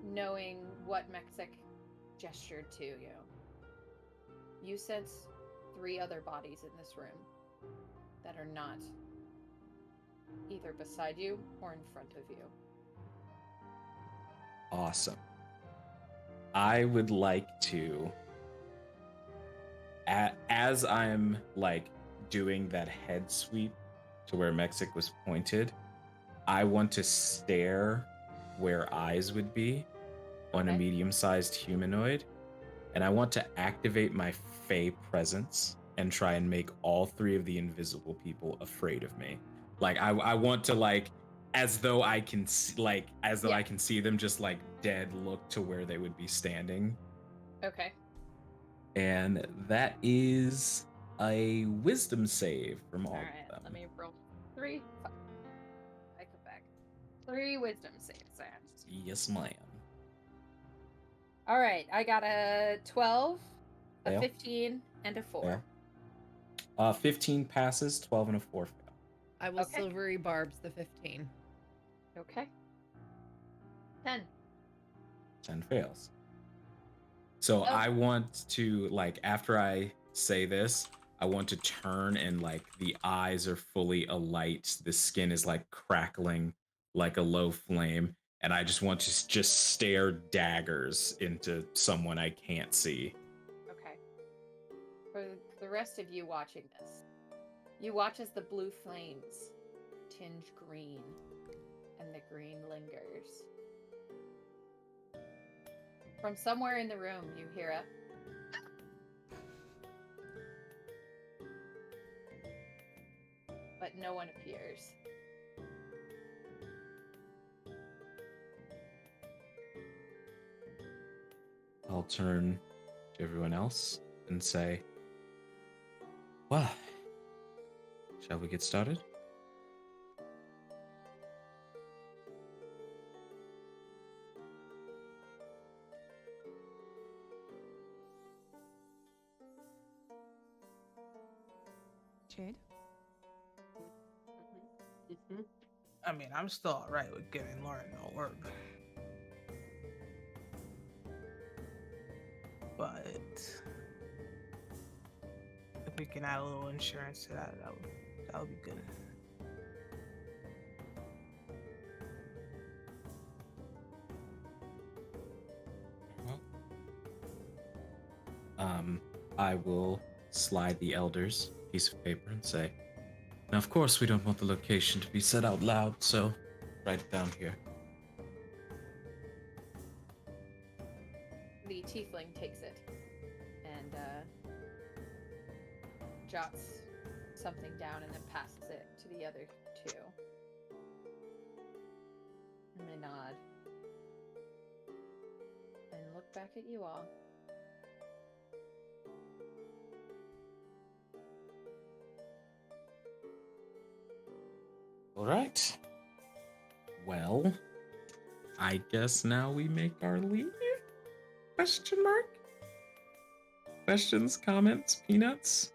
knowing what Mexic gestured to you. You sense 3 other bodies in this room that are not either beside you or in front of you. Awesome. I would like to, as I'm like doing that head sweep to where Mexic was pointed, I want to stare where eyes would be on a Okay. medium-sized humanoid, and I want to activate my Fey presence and try and make all 3 of the invisible people afraid of me. Like I want to like, as though I can see, like as though Yeah. I can see them just like dead look to where they would be standing. Okay. And that is a wisdom save from all All right. of them. Let me roll 3. I come back. 3 wisdom saves. Yes, ma'am. All right. I got a 12, a Fail. 15, and a 4. Fail. 15 passes, 12 and a 4 fail. I will Okay. silvery barbs the 15. Okay. 10. 10 fails. So Oh. I want to, like, after I say this, I want to turn and, like, the eyes are fully alight. The skin is, like, crackling like a low flame. And I just want to just stare daggers into someone I can't see. Okay. For the rest of you watching this, you watch as the blue flames tinge green, and the green lingers. From somewhere in the room, you hear a... But no one appears. I'll turn to everyone else and say, well, shall we get started? Jade? Mhm. I mean, I'm still alright with giving Lauren an orb. But if we can add a little insurance to that, that would be good. Well, I will slide the elders a piece of paper and say, now, of course, we don't want the location to be said out loud, so write it down here. The tiefling takes it and jots something down and then passes it to the other two. And they nod and look back at you all. All right. Well, I guess now we make our leave? Question mark? Questions, comments, peanuts?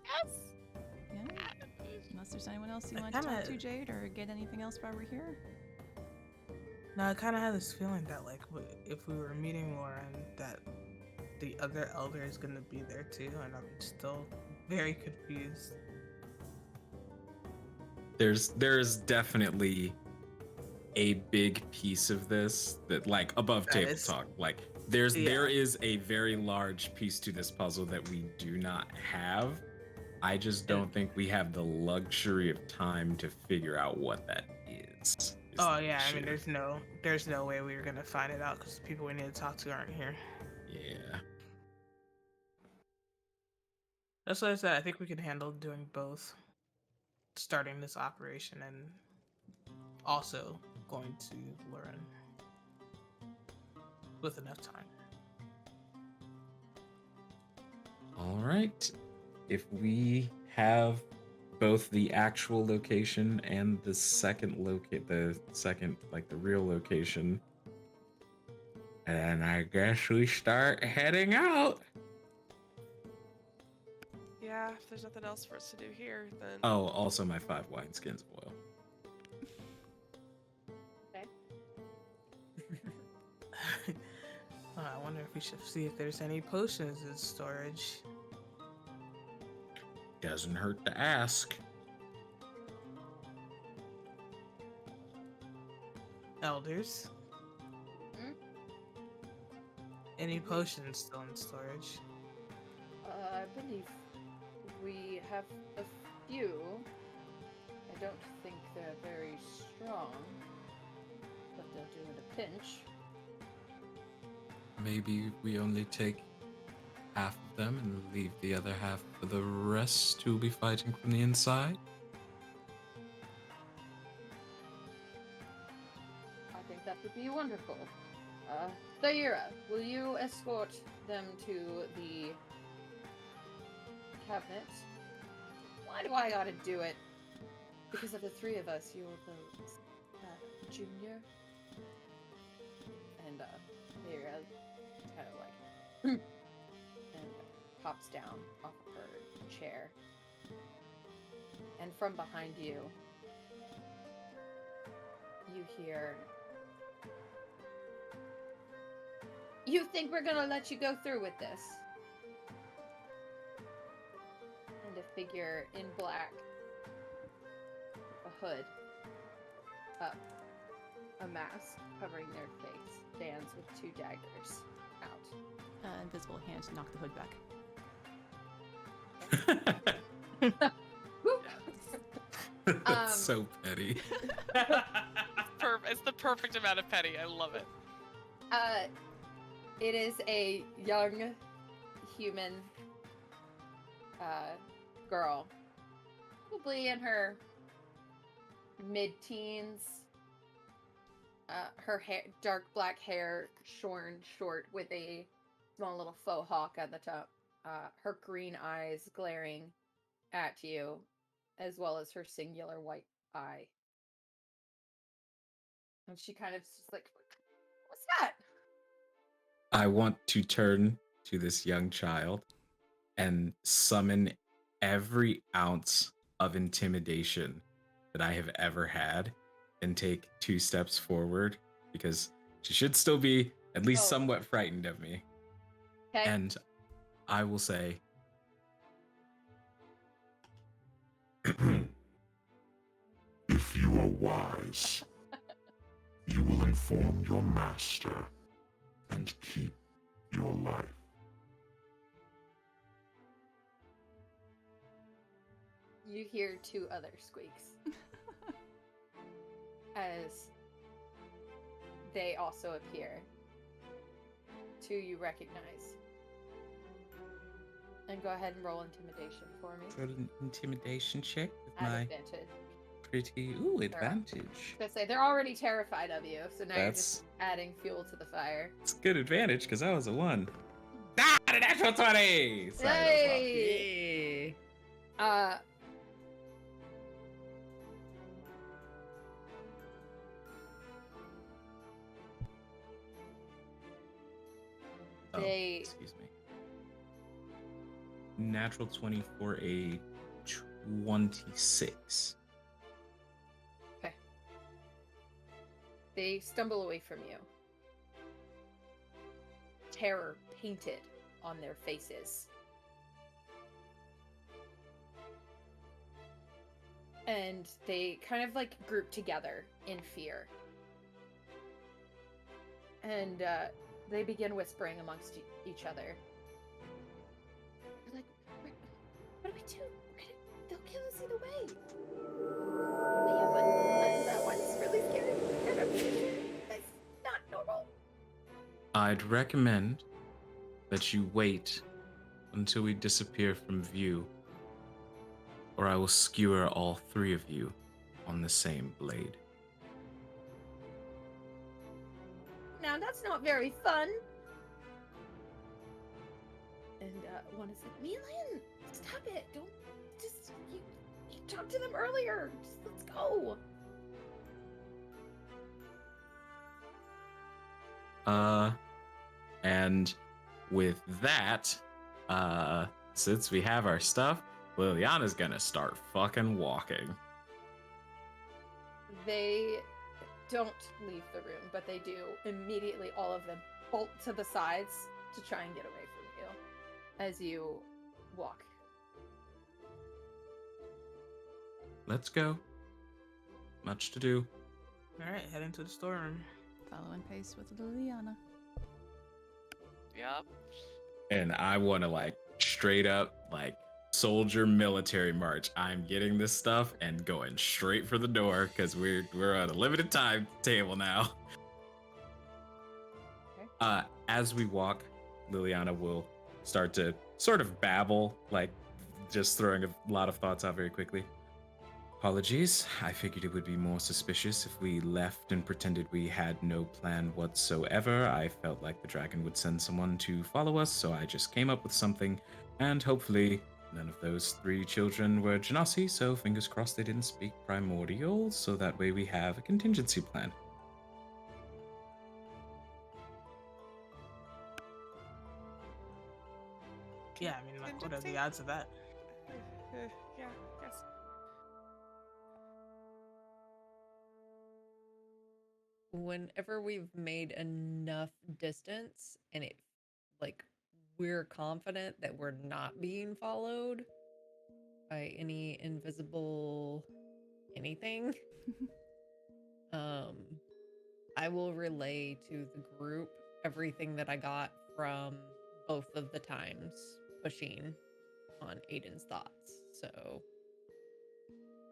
Yes. Yeah. Unless there's anyone else you I want to talk kinda- to, Jade, or get anything else while we're here. No, I kind of had this feeling that, like, if we were meeting Lauren, that the other elder is gonna be there too, and I'm still very confused. There's definitely a big piece of this that, like, above That table is- talk, like there Yeah. is a very large piece to this puzzle that we do not have. I just don't think we have the luxury of time to figure out what that is Oh the yeah, I mean, issue. there's no way we were gonna find it out because the people we need to talk to aren't here. Yeah. That's what I said. I think we can handle doing both, starting this operation and also going to Lauren with enough time. All right. If we have both the actual location and the second like the real location, and I guess we start heading out. Yeah, if there's nothing else for us to do here, then Oh, also my 5 wineskins of oil. Okay. I wonder if we should see if there's any potions in storage. Doesn't hurt to ask. Elders. Hmm? Any potions still in storage? I believe we have a few. I don't think they're very strong, but they'll do in a pinch. Maybe we only take half of them and leave the other half for the rest who will be fighting from the inside. I think that would be wonderful. Thaira, will you escort them to the cabinet? Why do I gotta do it? Because of the three of us, you're the junior. And Thaira kind of like and pops down off of her chair. And from behind you, you hear, "You think we're gonna let you go through with this?" And a figure in black, a hood, up, a mask covering their face, stands with 2 daggers out. Invisible hand to knock the hood back. That's so petty. it's the perfect amount of petty. I love it. It is a young human girl, probably in her mid-teens. Her hair, dark black hair, shorn short with a small little faux hawk at the top. Her green eyes glaring at you, as well as her singular white eye. And she kind of just like, "What's that?" I want to turn to this young child and summon every ounce of intimidation that I have ever had and take 2 steps forward because she should still be at least somewhat frightened of me. Okay. And I will say, if you are wise, you will inform your master and keep your life. You hear 2 other squeaks as they also appear. 2 you recognize. And go ahead and roll intimidation for me. for an intimidation check with At my advantage. pretty advantage. I was gonna say they're already terrified of you, so now you're That's just adding fuel to the fire. it's good advantage because I was a 1. Ah, an natural 20! Sorry, that was off. Hey! Oh, They excuse me. Natural 20 for a 26. They stumble away from you. Terror painted on their faces. And they kind of like group together in fear. And they begin whispering amongst each other. They're like, what do we do? They'll kill us either way. Yeah, but that one's really scary. And I'm really scared. That's not normal. I'd recommend that you wait until we disappear from view, or I will skewer all 3 of you on the same blade. Now that's not very fun. And one is like, Milan, stop it. Don't just you talked to them earlier. Just let's go. And with that, since we have our stuff, Liliana's gonna start fucking walking. They don't leave the room, but they do immediately, all of them bolt to the sides to try and get away from you as you walk. Let's go. Much to do. All right, head into the storeroom. Following pace with Liliana. Yup. And I want to like straight up like soldier military march. I'm getting this stuff and going straight for the door because we're on a limited time table now. Okay. As we walk, Liliana will start to sort of babble, like just throwing a lot of thoughts out very quickly. Apologies. I figured it would be more suspicious if we left and pretended we had no plan whatsoever. I felt like the dragon would send someone to follow us, so I just came up with something, and hopefully none of those 3 children were Genasi, so fingers crossed they didn't speak primordial, so that way we have a contingency plan. Yeah, I mean, like, what are the odds of that? Yeah, yes. Whenever we've made enough distance and it, like, we're confident that we're not being followed by any invisible anything, I will relay to the group everything that I got from both of the times pushing on Aiden's thoughts. So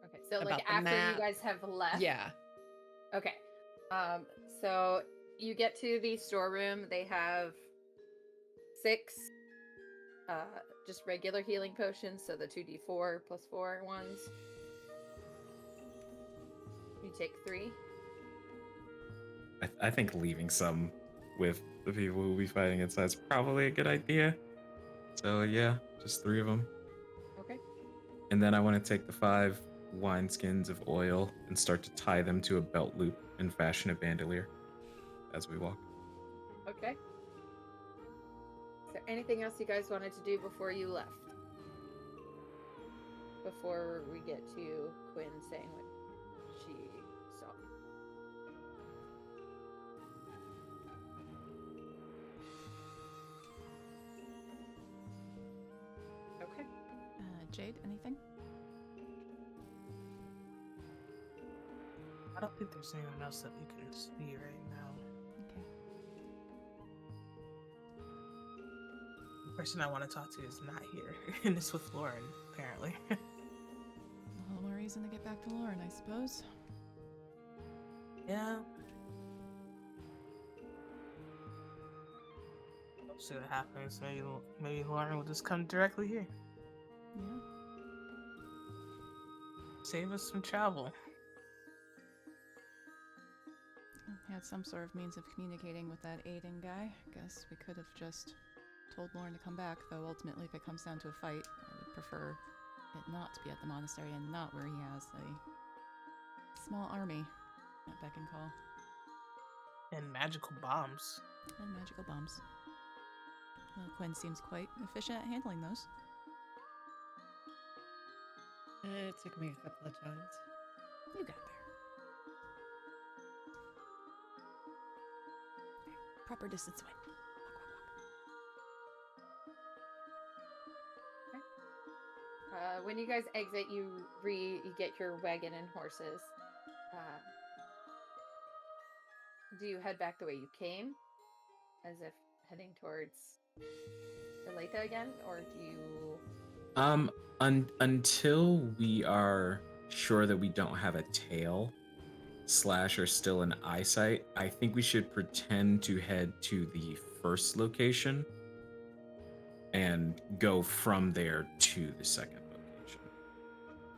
Okay, so About like the after map. you guys have left. yeah. Okay. So you get to the storeroom. They have 6 just regular healing potions, so the 2d4 plus 4 ones. You take 3. I think leaving some with the people who will be fighting inside is probably a good idea. So yeah, just 3 of them. Okay. And then I want to take the 5 wineskins of oil and start to tie them to a belt loop and fashion a bandolier as we walk. Okay. anything else you guys wanted to do before you left? Before we get to Quinn saying what she saw. Okay. Jade, anything? I don't think there's anyone else that we can see right now. Okay. The person I want to talk to is not here, and it's with Lauren, apparently. A little more reason to get back to Lauren, I suppose. Yeah. We'll see what happens. Maybe Lauren will just come directly here. Yeah. Save us some travel. Had some sort of means of communicating with that Aiden guy. Guess we could have just told Lauren to come back, though ultimately if it comes down to a fight, I would prefer it not to be at the monastery and not where he has a small army at beck and call. And magical bombs. And magical bombs. Well, Quinn seems quite efficient at handling those. It took me a couple of times. You got there. Proper distance away. Walk. When you guys exit, you get your wagon and horses. Do you head back the way you came, as if heading towards Olathe again, or do you? Until we are sure that we don't have a tail / are still in eyesight, I think we should pretend to head to the first location and go from there to the second location.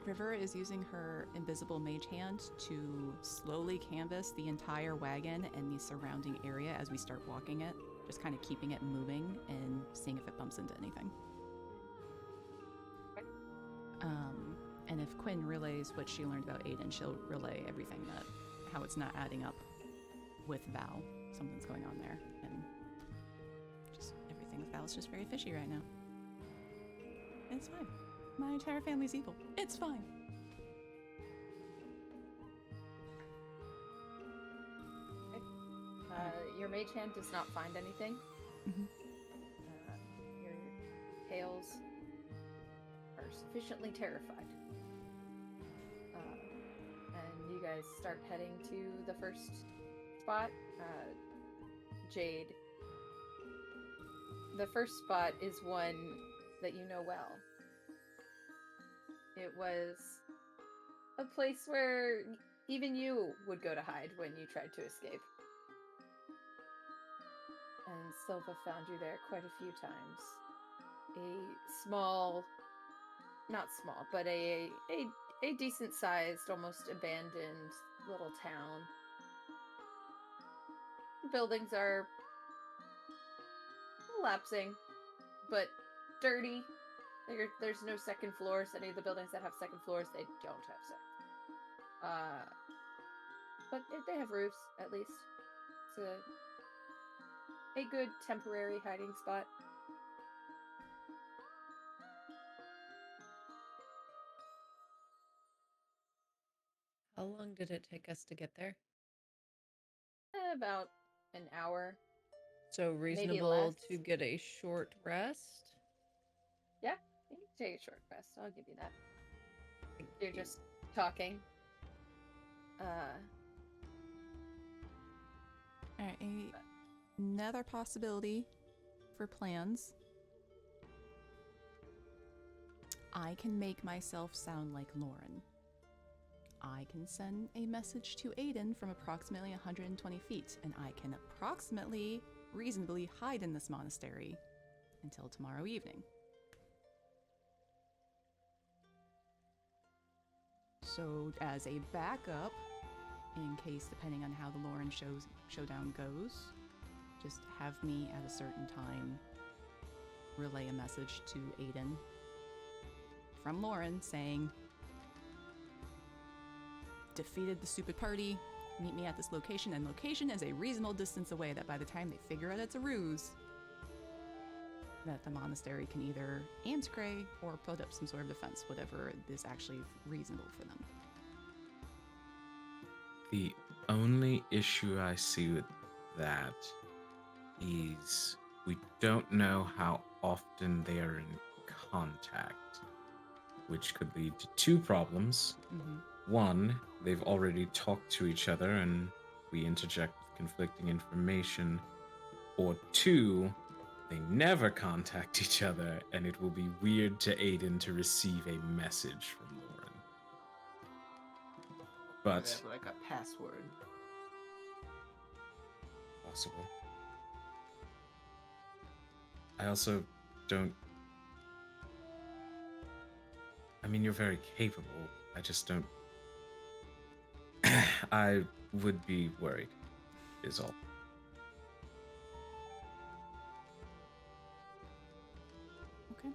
River is using her invisible mage hand to slowly canvass the entire wagon and the surrounding area as we start walking it, just kind of keeping it moving and seeing if it bumps into anything. And if Quinn relays what she learned about Aiden, she'll relay everything that how it's not adding up with Val. Something's going on there, and just everything with Val is just very fishy right now. It's fine. My entire family's evil. It's fine. Your mage hand does not find anything. Mm-hmm. Your tails are sufficiently terrified. And you guys start heading to the first spot. Jade. The first spot is one that you know well. It was a place where even you would go to hide when you tried to escape. And Silva found you there quite a few times. A small, not small, but a decent-sized, almost abandoned little town. Buildings are collapsing, but dirty. There's no second floors. Any of the buildings that have second floors, they don't have second. But they have roofs, at least. It's a good temporary hiding spot. How long did it take us to get there? About an hour. So reasonable less. to get a short rest? Yeah, you can take a short rest. I'll give you that. You're just talking. Alright, another possibility for plans. I can make myself sound like Lauren. I can send a message to Aiden from approximately 120 feet, and I can approximately, reasonably hide in this monastery until tomorrow evening. So, as a backup, in case, depending on how the Lauren showdown goes, just have me at a certain time relay a message to Aiden from Lauren saying, defeated the stupid party, meet me at this location, and location is a reasonable distance away that by the time they figure out it's a ruse, that the monastery can either answer or put up some sort of defense, whatever is actually reasonable for them. The only issue I see with that is we don't know how often they are in contact, which could lead to two problems. Mm-hmm. One, they've already talked to each other and we interject with conflicting information. Or two, they never contact each other and it will be weird to Aiden to receive a message from Lauren. But They have like a password. possible. I also don't... I mean, you're very capable. I just don't... I would be worried, is all. Okay.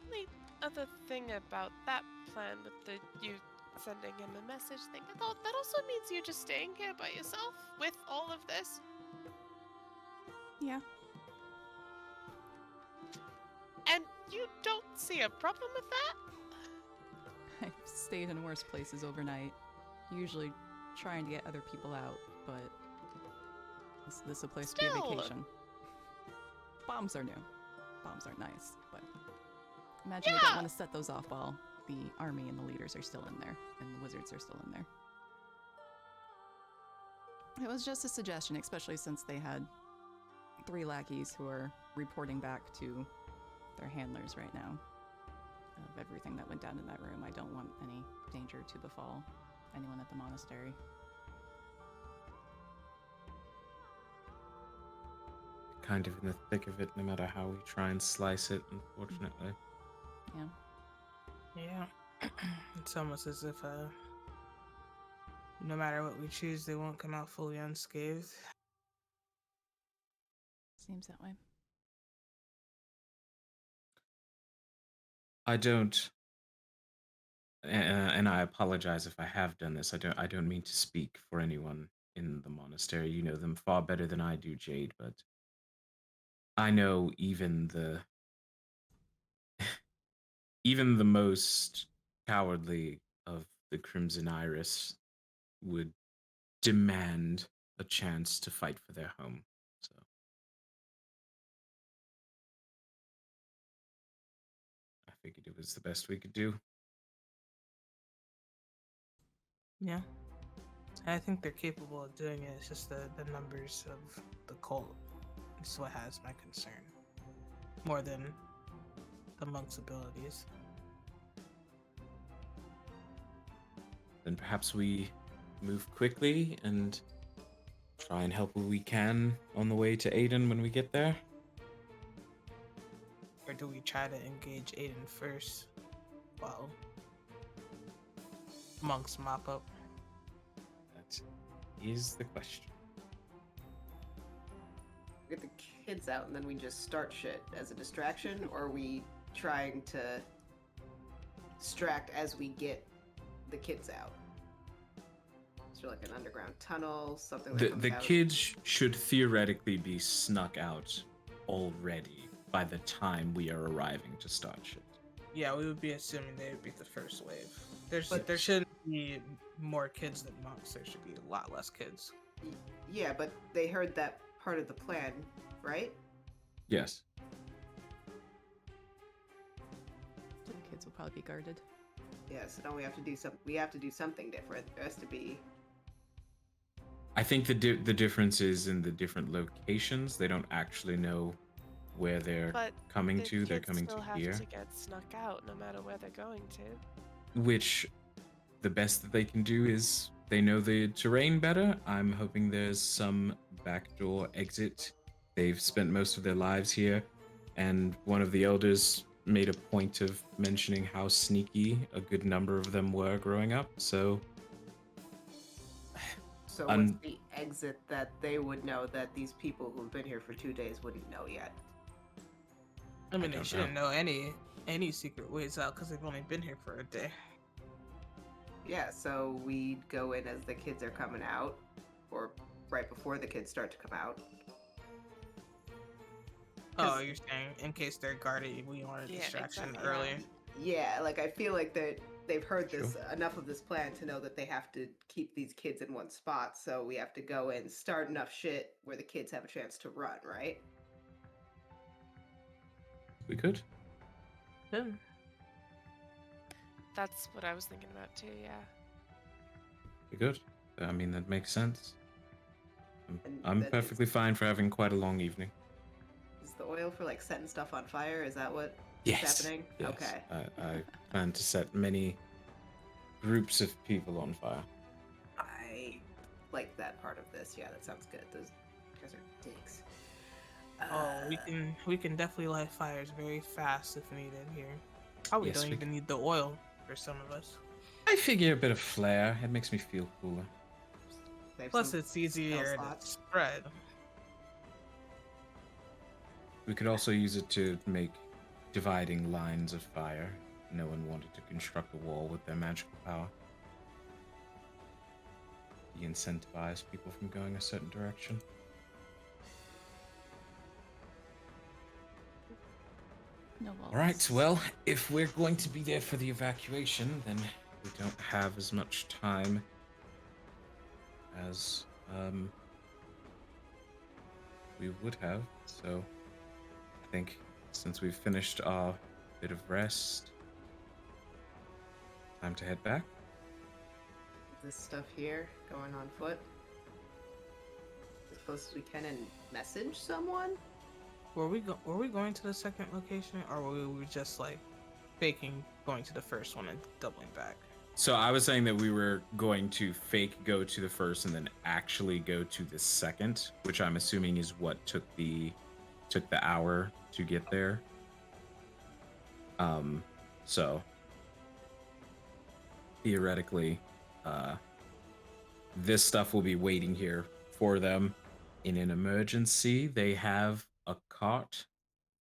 Only other thing about that plan with the you sending him a message thing, I thought that also means you just staying here by yourself with all of this. Yeah. And you don't see a problem with that? I've stayed in worse places overnight, usually trying to get other people out, but this is a place to be a Still. vacation. Bombs are new. Bombs aren't nice, but imagine you don't Yeah. want to set those off while the army and the leaders are still in there, and the wizards are still in there. It was just a suggestion, especially since they had 3 lackeys who are reporting back to their handlers right now of everything that went down in that room. I don't want any danger to befall anyone at the monastery. Kind of in the thick of it, no matter how we try and slice it, unfortunately. Yeah. Yeah. It's almost as if no matter what we choose, they won't come out fully unscathed. Seems that way. I don't, and I apologize if I have done this. I don't mean to speak for anyone in the monastery. You know them far better than I do, Jade, but I know even the most cowardly of the Crimson Iris would demand a chance to fight for their home. So I figured it was the best we could do. Yeah. I think they're capable of doing it. It's just the numbers of the cult is what has my concern. More than the monk's abilities. Then perhaps we move quickly and try and help what we can on the way to Aiden when we get there. Or do we try to engage Aiden first while monks mop up? That is the question. Get the kids out and then we just start shit as a distraction, or are we trying to distract as we get the kids out? Is there like an underground tunnel, something like The kids should theoretically be snuck out already by the time we are arriving to start shit. Yeah, we would be assuming they would be the first wave. But- There shouldn't be more kids than monks. There should be a lot less kids. Yeah, but they heard that part of the plan, right? Yes. So the kids will probably be guarded. Yeah, so now we have to do something. We have to do something different. There has to be. I think the difference is in the different locations. They don't actually know where they're But coming the to. They're kids coming still to have here. to get snuck out no matter where they're going to. Which the best that they can do is they know the terrain better. I'm hoping there's some backdoor exit. They've spent most of their lives here, and one of the elders made a point of mentioning how sneaky a good number of them were growing up. So So what's the exit that they would know that these people who've been here for 2 days wouldn't know yet? I mean, they don't shouldn't know any secret ways out because they've only been here for a day. Yeah, so we go in as the kids are coming out, or right before the kids start to come out. Oh, 'Cause- you're saying in case they're guarded, we want a Yeah, distraction exactly, earlier. Yeah, like I feel like they've heard this Sure. enough of this plan to know that they have to keep these kids in one spot. So we have to go in, start enough shit where the kids have a chance to run, right? We could. Good. That's what I was thinking about too, yeah. We could. I mean, that makes sense. And I'm that perfectly fine for having quite a long evening. Is the oil for like setting stuff on fire? Is that what Yes. is happening? Yes. Okay. I plan to set many groups of people on fire. I like that part of this. Yeah, that sounds good. Those guys are dicks. Oh, we can definitely light fires very fast if needed here. Probably Yes, don't we even need the oil for some of us. I figure a bit of flair. It makes me feel cooler. Save Plus, some it's easier spell to slots. spread. We could also use it to make dividing lines of fire. No one wanted to construct a wall with their magical power. You incentivize people from going a certain direction. No walls. All right, well, if we're going to be there for the evacuation, then we don't have as much time as we would have. So I think since we've finished our bit of rest, time to head back. This stuff here going on foot. As close as we can and message someone. Were we going to the second location, or were we just like faking going to the first one and doubling back? So I was saying that we were going to fake go to the first and then actually go to the second, which I'm assuming is what took the hour to get there. So theoretically, this stuff will be waiting here for them. In an emergency, they have a cart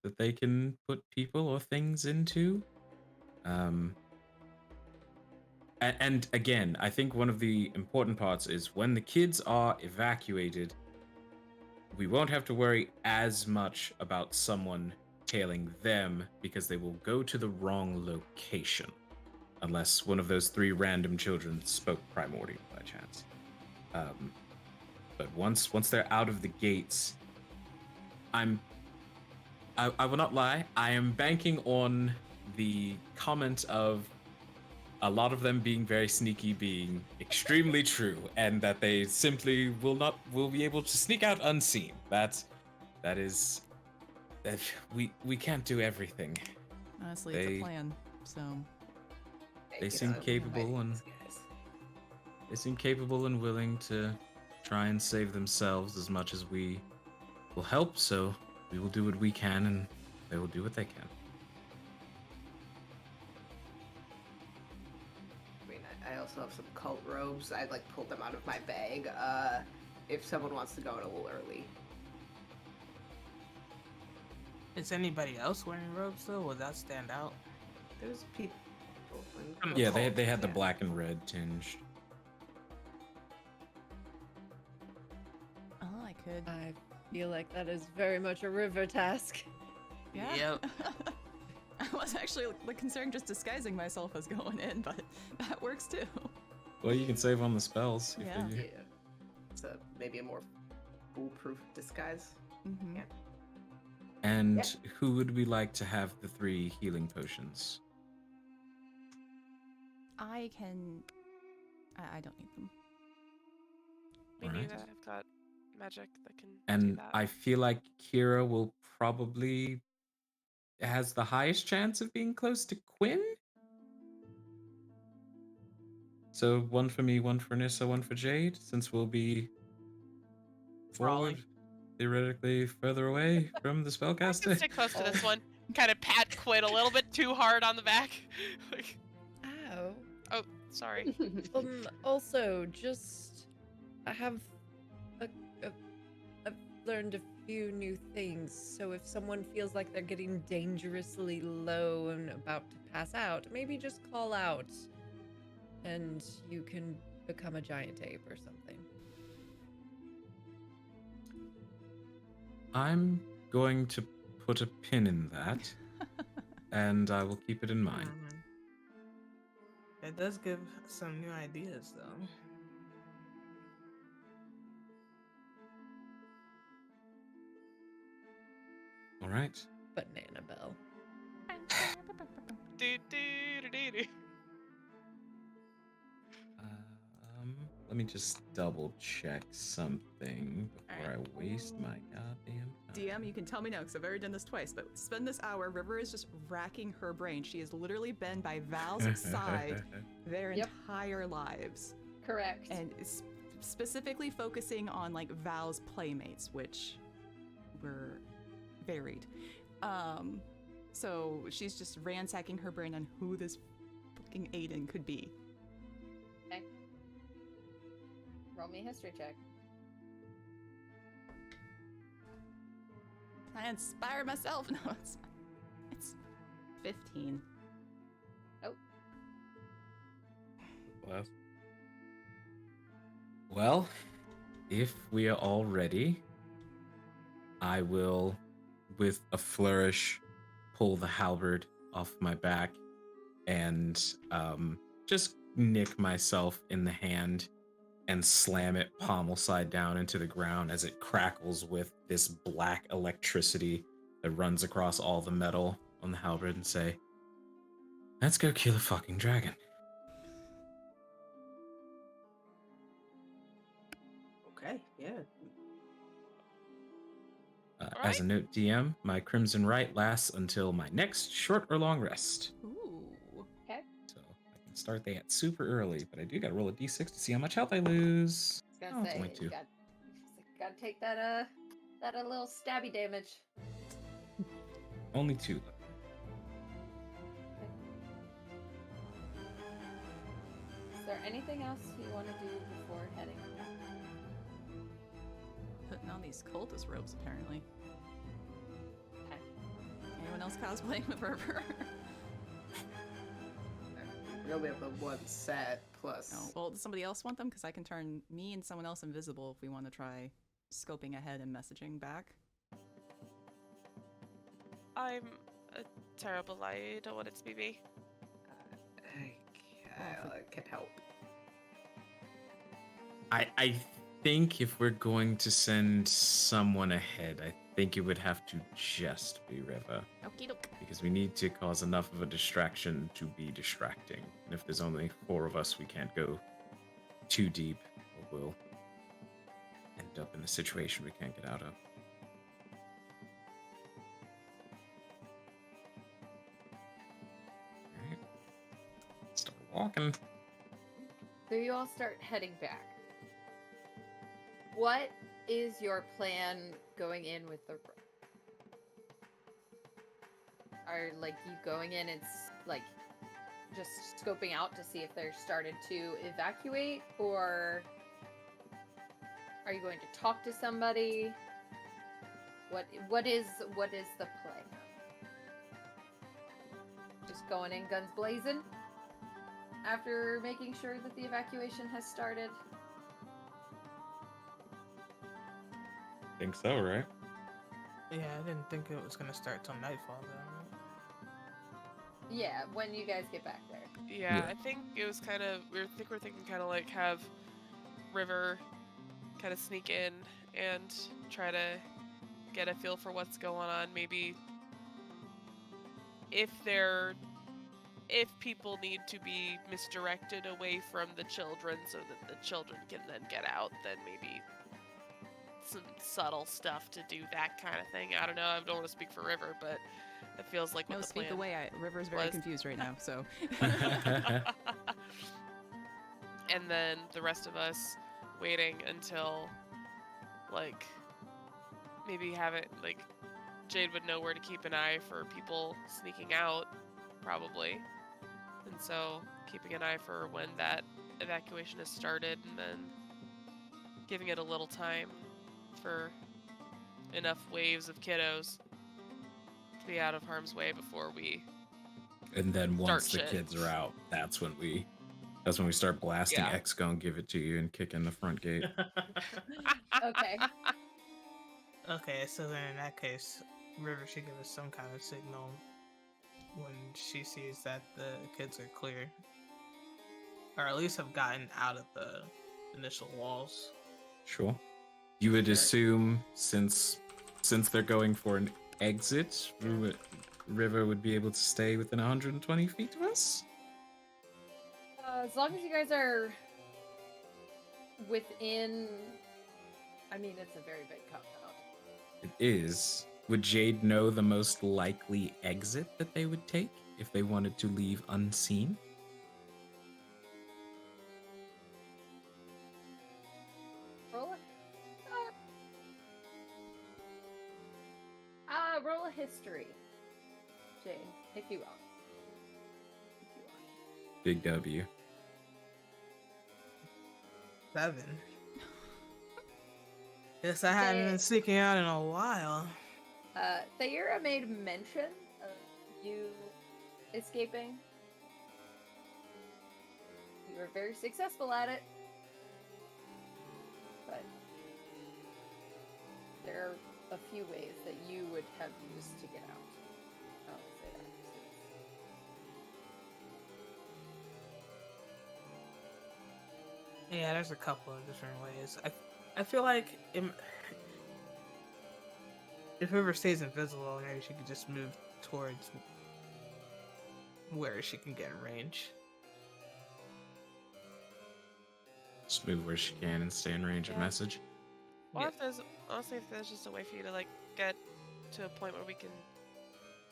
that they can put people or things into. And again, I think one of the important parts is when the kids are evacuated, we won't have to worry as much about someone tailing them because they will go to the wrong location. Unless one of those 3 random children spoke Primordial by chance. But once they're out of the gates, I will not lie, I am banking on the comment of a lot of them being very sneaky being extremely true, and that they simply will be able to sneak out unseen. That we can't do everything. Honestly, it's a plan. So They seem capable and willing to try and save themselves as much as we will help, so we will do what we can and they will do what they can. I mean, I also have some cult robes. I like pulled them out of my bag. If someone wants to go in a little early. Is anybody else wearing robes though? Will that stand out? There's people. Yeah, they had the black and red tinge. oh, I could. I feel like that is very much a river task. Yeah. Yep. I was actually considering just disguising myself as going in, but that works too. Well, you can save on the spells. You Yeah. figure. Yeah. It's maybe a more foolproof disguise. Mm-hmm. Yeah. And who would we like to have the 3 healing potions? I can. I don't need them. Me Alright. neither. I've got magic that can do And that. I feel like Kira will probably has the highest chance of being close to Quinn. So 1 for me, 1 for Nissa, 1 for Jade, since we'll be forward, theoretically further away from the I spellcaster. can stick close to this one. Kind of pat Quinn a little bit too hard on the back. Like, Ow. oh, sorry. Also, just I have I've learned a few new things. So if someone feels like they're getting dangerously low and about to pass out, maybe just call out and you can become a giant ape or something. I'm going to put a pin in that, and I will keep it in mind. It does give some new ideas, though. All right. Banana Bell. Do, do, do, do, do. Let me just double check something before Alright. I waste my goddamn time. DM, you can tell me now because I've already done this twice, but spend this hour. River is just racking her brain. She has literally been by Val's side their Yep. entire lives. Correct. And specifically focusing on like Val's playmates, which were varied. So she's just ransacking her brain on who this fucking Aiden could be. Okay. Roll me a history check. I inspire myself. No, it's 15. Well, if we are all ready, I will, with a flourish, pull the halberd off my back and just nick myself in the hand and slam it pommel side down into the ground as it crackles with this black electricity that runs across all the metal on the halberd and say, "Let's go kill a fucking dragon." Okay, yeah. As a note, DM, my Crimson Right lasts until my next short or long rest. Ooh. Okay. So I can start that super early, but I do gotta roll a d6 to see how much health I lose. I was Oh, gonna it's say, only 2. gotta take that a little stabby damage. Only 2. Is there anything else you want to do before heading back? Putting on these cultist robes, apparently. Okay. Anyone else cosplaying with River? We only have the one set plus. No. Well, does somebody else want them? Because I can turn me and someone else invisible if we want to try scoping ahead and messaging back. I'm a terrible liar. You don't want it to be me. I can help. I think if we're going to send someone ahead, I think it would have to just be Riva. Okie doke. Because we need to cause enough of a distraction to be distracting. And if there's only 4 of us, we can't go too deep, or we'll end up in a situation we can't get out of. Alright. Start walking. So you all start heading back. What is your plan going in with the... Are, like, you going in and, like, just scoping out to see if they're started to evacuate? Or are you going to talk to somebody? What is the play? Just going in guns blazing? After making sure that the evacuation has started? Think so, right? Yeah, I didn't think it was gonna start till nightfall, though. Yeah, when you guys get back there. Yeah, Yeah. I think it was kind of. We're thinking kind of like have River kind of sneak in and try to get a feel for what's going on. Maybe if people need to be misdirected away from the children so that the children can then get out, then maybe some subtle stuff to do that kind of thing. I don't know. I don't want to speak for River, but it feels like what No, the speak plan away. River's very was. confused right now, so. And then the rest of us waiting until, like, maybe have it, like, Jade would know where to keep an eye for people sneaking out, probably. And so keeping an eye for when that evacuation has started and then giving it a little time for enough waves of kiddos to be out of harm's way before we... And then once the Start shit. kids are out, that's when we That's when we start blasting Yeah. X gonna give it to you and kick in the front gate. Okay. Okay, so then in that case, River should give us some kind of signal when she sees that the kids are clear. Or at least have gotten out of the initial walls. Sure. You would Sure. assume since they're going for an exit, River would be able to stay within 120 feet of us? As long as you guys are within... I mean, it's a very big compound. It is. Would Jade know the most likely exit that they would take if they wanted to leave unseen? Roll roll a history, Jade, if you will. Big W. 7. Guess I hadn't been sneaking out in a while. Thaira made mention of you escaping. You were very successful at it. But there are a few ways that you would have used to get out. I'll say that. Yeah, there's a couple of different ways. I feel like if River stays invisible, maybe she could just move towards where she can get in range. Just move where she can and stay in range of Yeah. message. Or Yeah. if there's honestly, if there's just a way for you to like get to a point where we can,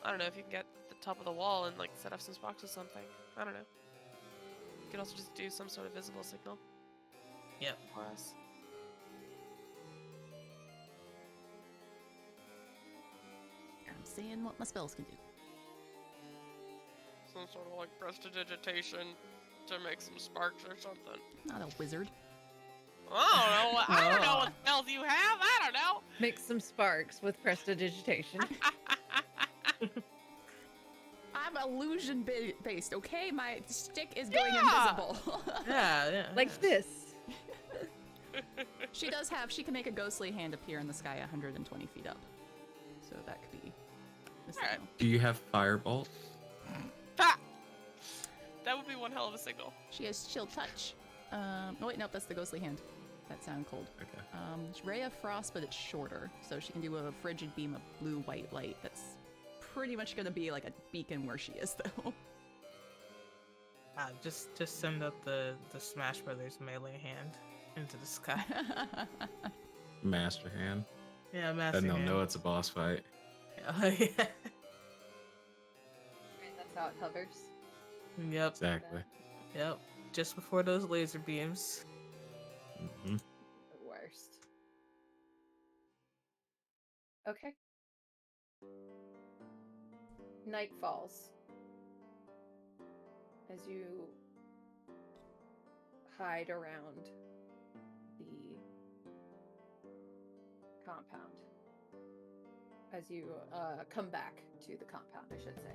I don't know, if you can get the top of the wall and like set up some sparks or something. I don't know. You could also just do some sort of visible signal. Yep. For us. I'm seeing what my spells can do. Some sort of like prestidigitation to make some sparks or something. Not a wizard. I don't know. I don't know what spells you have. I don't know. Make some sparks with prestidigitation. I'm illusion based, okay? My stick is going Yeah. invisible. Yeah. Like this. She can make a ghostly hand appear in the sky 120 feet up. So that could be the Alright. signal. Do you have Firebolt? Ha! That would be one hell of a signal. She has chill touch. Oh wait, nope, that's the ghostly hand. That sound cold. Okay. It's Ray of Frost, but it's shorter. So she can do a frigid beam of blue-white light. That's pretty much gonna be like a beacon where she is, though. Just send up the Smash Brothers melee hand into the sky. Master hand. Yeah, Master Then they'll hand. know it's a boss fight. Yeah. Right, that's how it hovers. Yep. Exactly. Yep. Just before those laser beams. Mm-hmm. The worst. Okay. Night falls. As you hide around the compound. As you come back to the compound, I should say.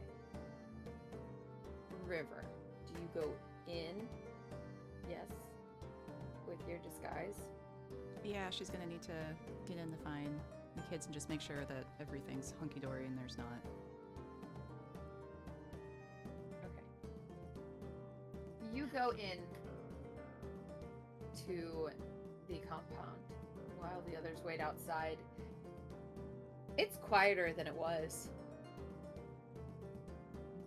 River, do you go in? Yes. With your disguise? Yeah, she's gonna need to get in to find the kids and just make sure that everything's hunky-dory and there's not. Okay. You go in to the compound while the others wait outside. It's quieter than it was.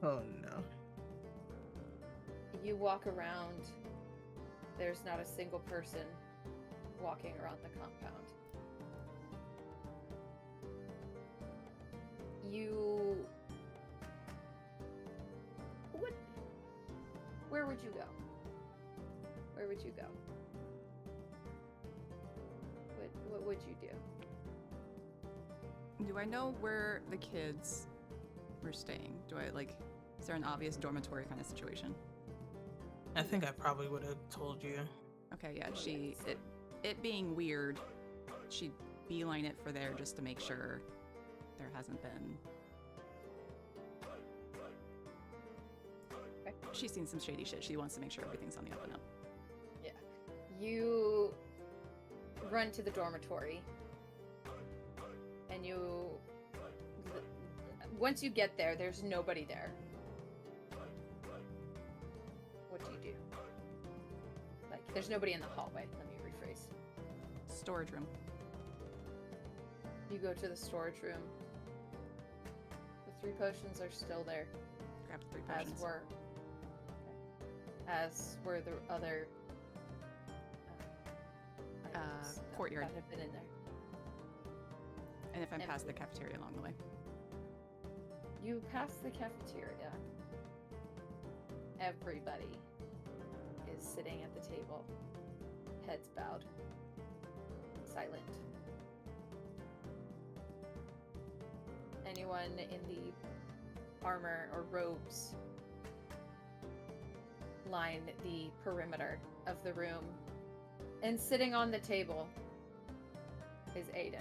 Oh no. You walk around. There's not a single person walking around the compound. Where would you go? Where would you go? What would you do? Do I know where the kids were staying? Is there an obvious dormitory kind of situation? I think I probably would have told you. Okay, yeah, it being weird, she'd beeline it for there just to make sure there hasn't been. Okay. she's seen some shady shit. She wants to make sure everything's on the up and up. You run to the dormitory, and once you get there, there's nobody there. What do you do? Like, there's nobody in the hallway. Let me rephrase. Storage room. You go to the storage room. The 3 potions are still there, Grab the 3 potions. as were the other items courtyard. that have been in there. And if I'm past empty. the cafeteria along the way. You pass the cafeteria. Everybody is sitting at the table, heads bowed, silent. Anyone in the armor or robes line the perimeter of the room, and sitting on the table is Aiden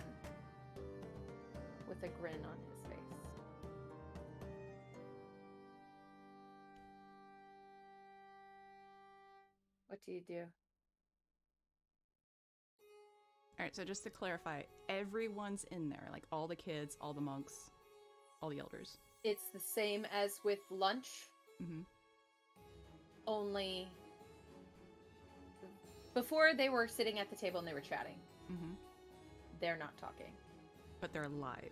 with a grin on his face. What do you do? All right, so just to clarify, everyone's in there, like all the kids, all the monks, all the elders. It's the same as with lunch, Mm-hmm. only before they were sitting at the table and they were chatting. Mm-hmm. They're not talking, But they're live.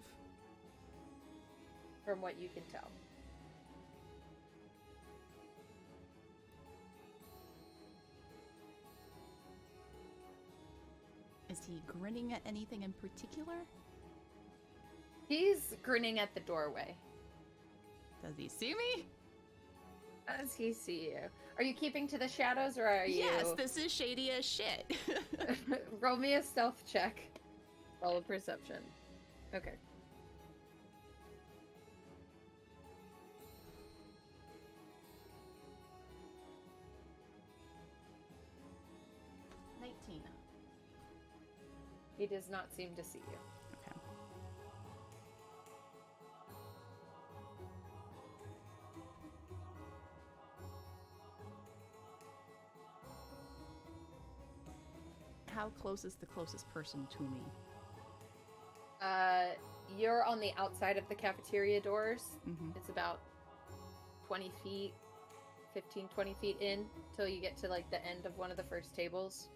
from what you can tell. Is he grinning at anything in particular? He's grinning at the doorway. Does he see me? Does he see you? Are you keeping to the shadows, or are you... Yes, this is shady as shit. Roll me a stealth check. Roll a perception. Okay. He does not seem to see you. Okay. How close is the closest person to me? You're on the outside of the cafeteria doors. Mm-hmm. It's about 20 feet, 15, 20 feet in, till you get to, like, the end of one of the first tables.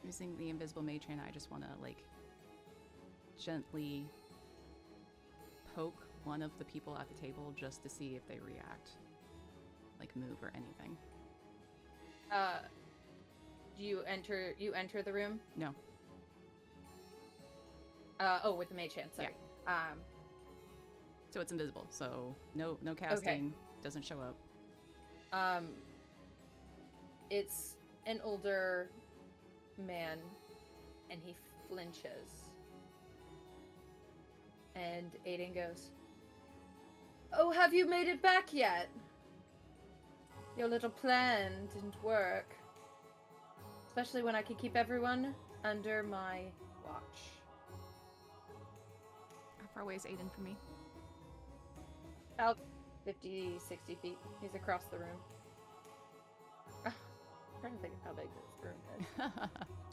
Using the invisible mage hand, I just want to, like, gently poke one of the people at the table just to see if they react. Like, move or anything. You enter the room? No. Oh, with the mage hand, sorry. So it's invisible, so no casting, doesn't show up. It's an older man, and he flinches. And Aiden goes, "Oh, have you made it back yet? Your little plan didn't work. Especially when I could keep everyone under my watch." How far away is Aiden from me? About 50, 60 feet. He's across the room. I'm trying to think of how big this room is.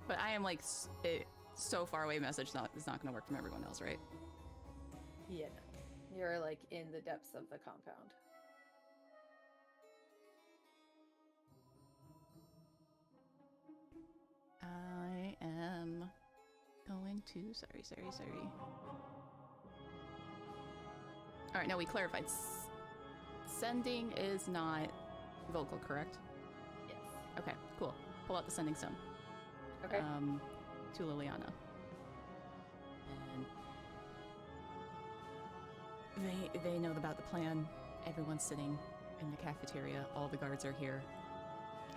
But I am, like, so far away, message is not going to work from everyone else, right? Yeah, no. You're, like, in the depths of the compound. I am going to... Sorry. Alright, now we clarified. Sending is not vocal, correct? Yes. Okay, cool. Pull out the sending stone. Okay. To Liliana. And they know about the plan. Everyone's sitting in the cafeteria. All the guards are here.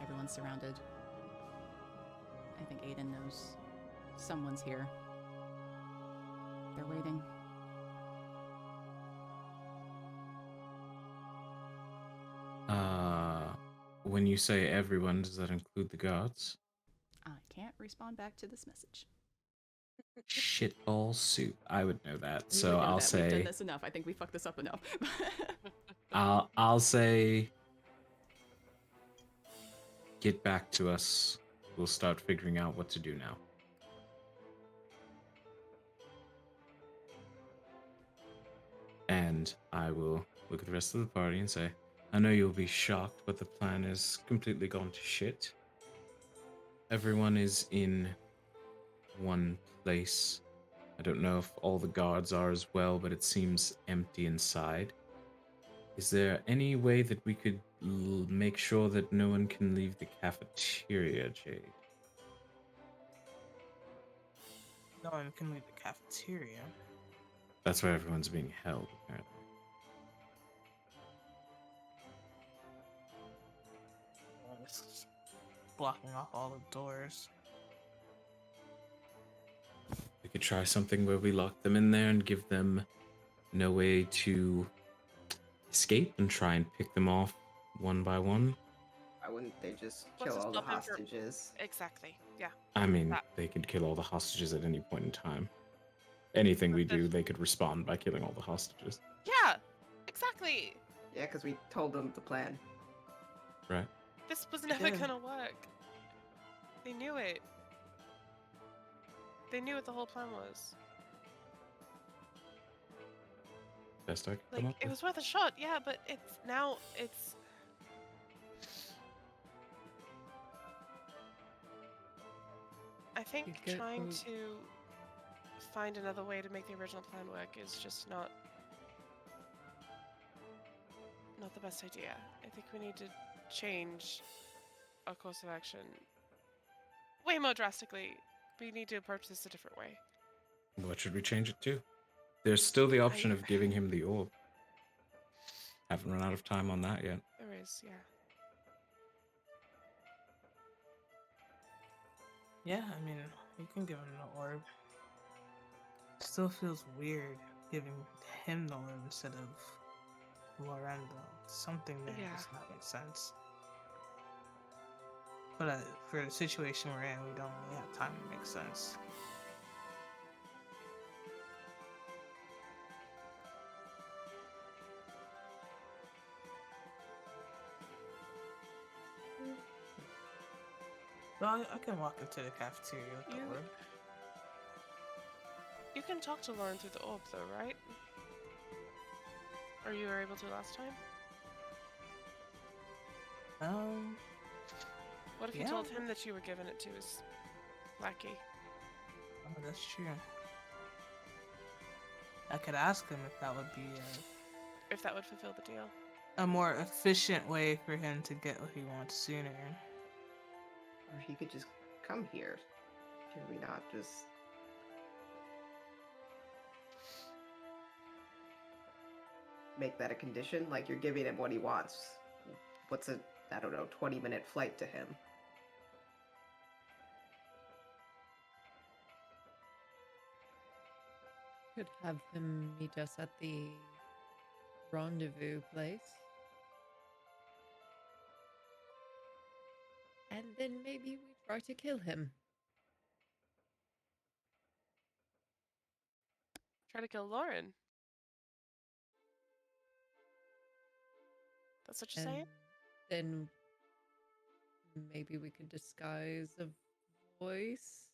Everyone's surrounded. I think Aiden knows someone's here. They're waiting. When you say everyone, does that include the guards? Ah, respond back to this message. Shitball soup. I would know that. You So would know I'll that. We've done say this enough. I think we fucked this up enough. I'll say get back to us. We'll start figuring out what to do now. And I will look at the rest of the party and say, I know you'll be shocked, but the plan has completely gone to shit. Everyone is in one place. I don't know if all the guards are as well, but it seems empty inside. Is there any way that we could make sure that no one can leave the cafeteria, Jade? No one can leave the cafeteria. That's where everyone's being held, apparently. Well, this is blocking off all the doors. We could try something where we lock them in there and give them no way to escape and try and pick them off one by one. Why wouldn't they just What's kill to all the stop them from- hostages? Exactly. Yeah. I mean, That- they could kill all the hostages at any point in time. Anything we But do, they could respond by killing all the hostages. Yeah. Exactly. Yeah, because we told them the plan. Right? This was never Yeah. gonna work. They knew it. They knew what the whole plan was. Best I could come Like, up it with. was worth a shot, yeah, but it's I think You get trying what- to find another way to make the original plan work is just not the best idea. I think we need to change our course of action way more drastically. We need to approach this a different way. What should we change it to? There's still the option of giving him the orb. Haven't run out of time on that yet. There is, yeah. Yeah, I mean, you can give him the orb. Still feels weird giving him the orb instead of Lorendo. Something there Yeah. does not make sense. But for the situation we're in, we don't really have time to make sense. So I can walk into the cafeteria with the You- orb. You can talk to Lauren through the orb, though, right? Or you were able to last time? What if you Yeah. told him that you were giving it to his lackey? Oh, that's true. I could ask him if that would be If that would fulfill the deal. a more efficient way for him to get what he wants sooner. Or he could just come here. Can we not just... make that a condition? Like, you're giving him what he wants. What's a, I don't know, 20-minute flight to him? Could have him meet us at the rendezvous place. And then maybe we try to kill him. Try to kill Lauren. That's what you're saying? And then maybe we could disguise a voice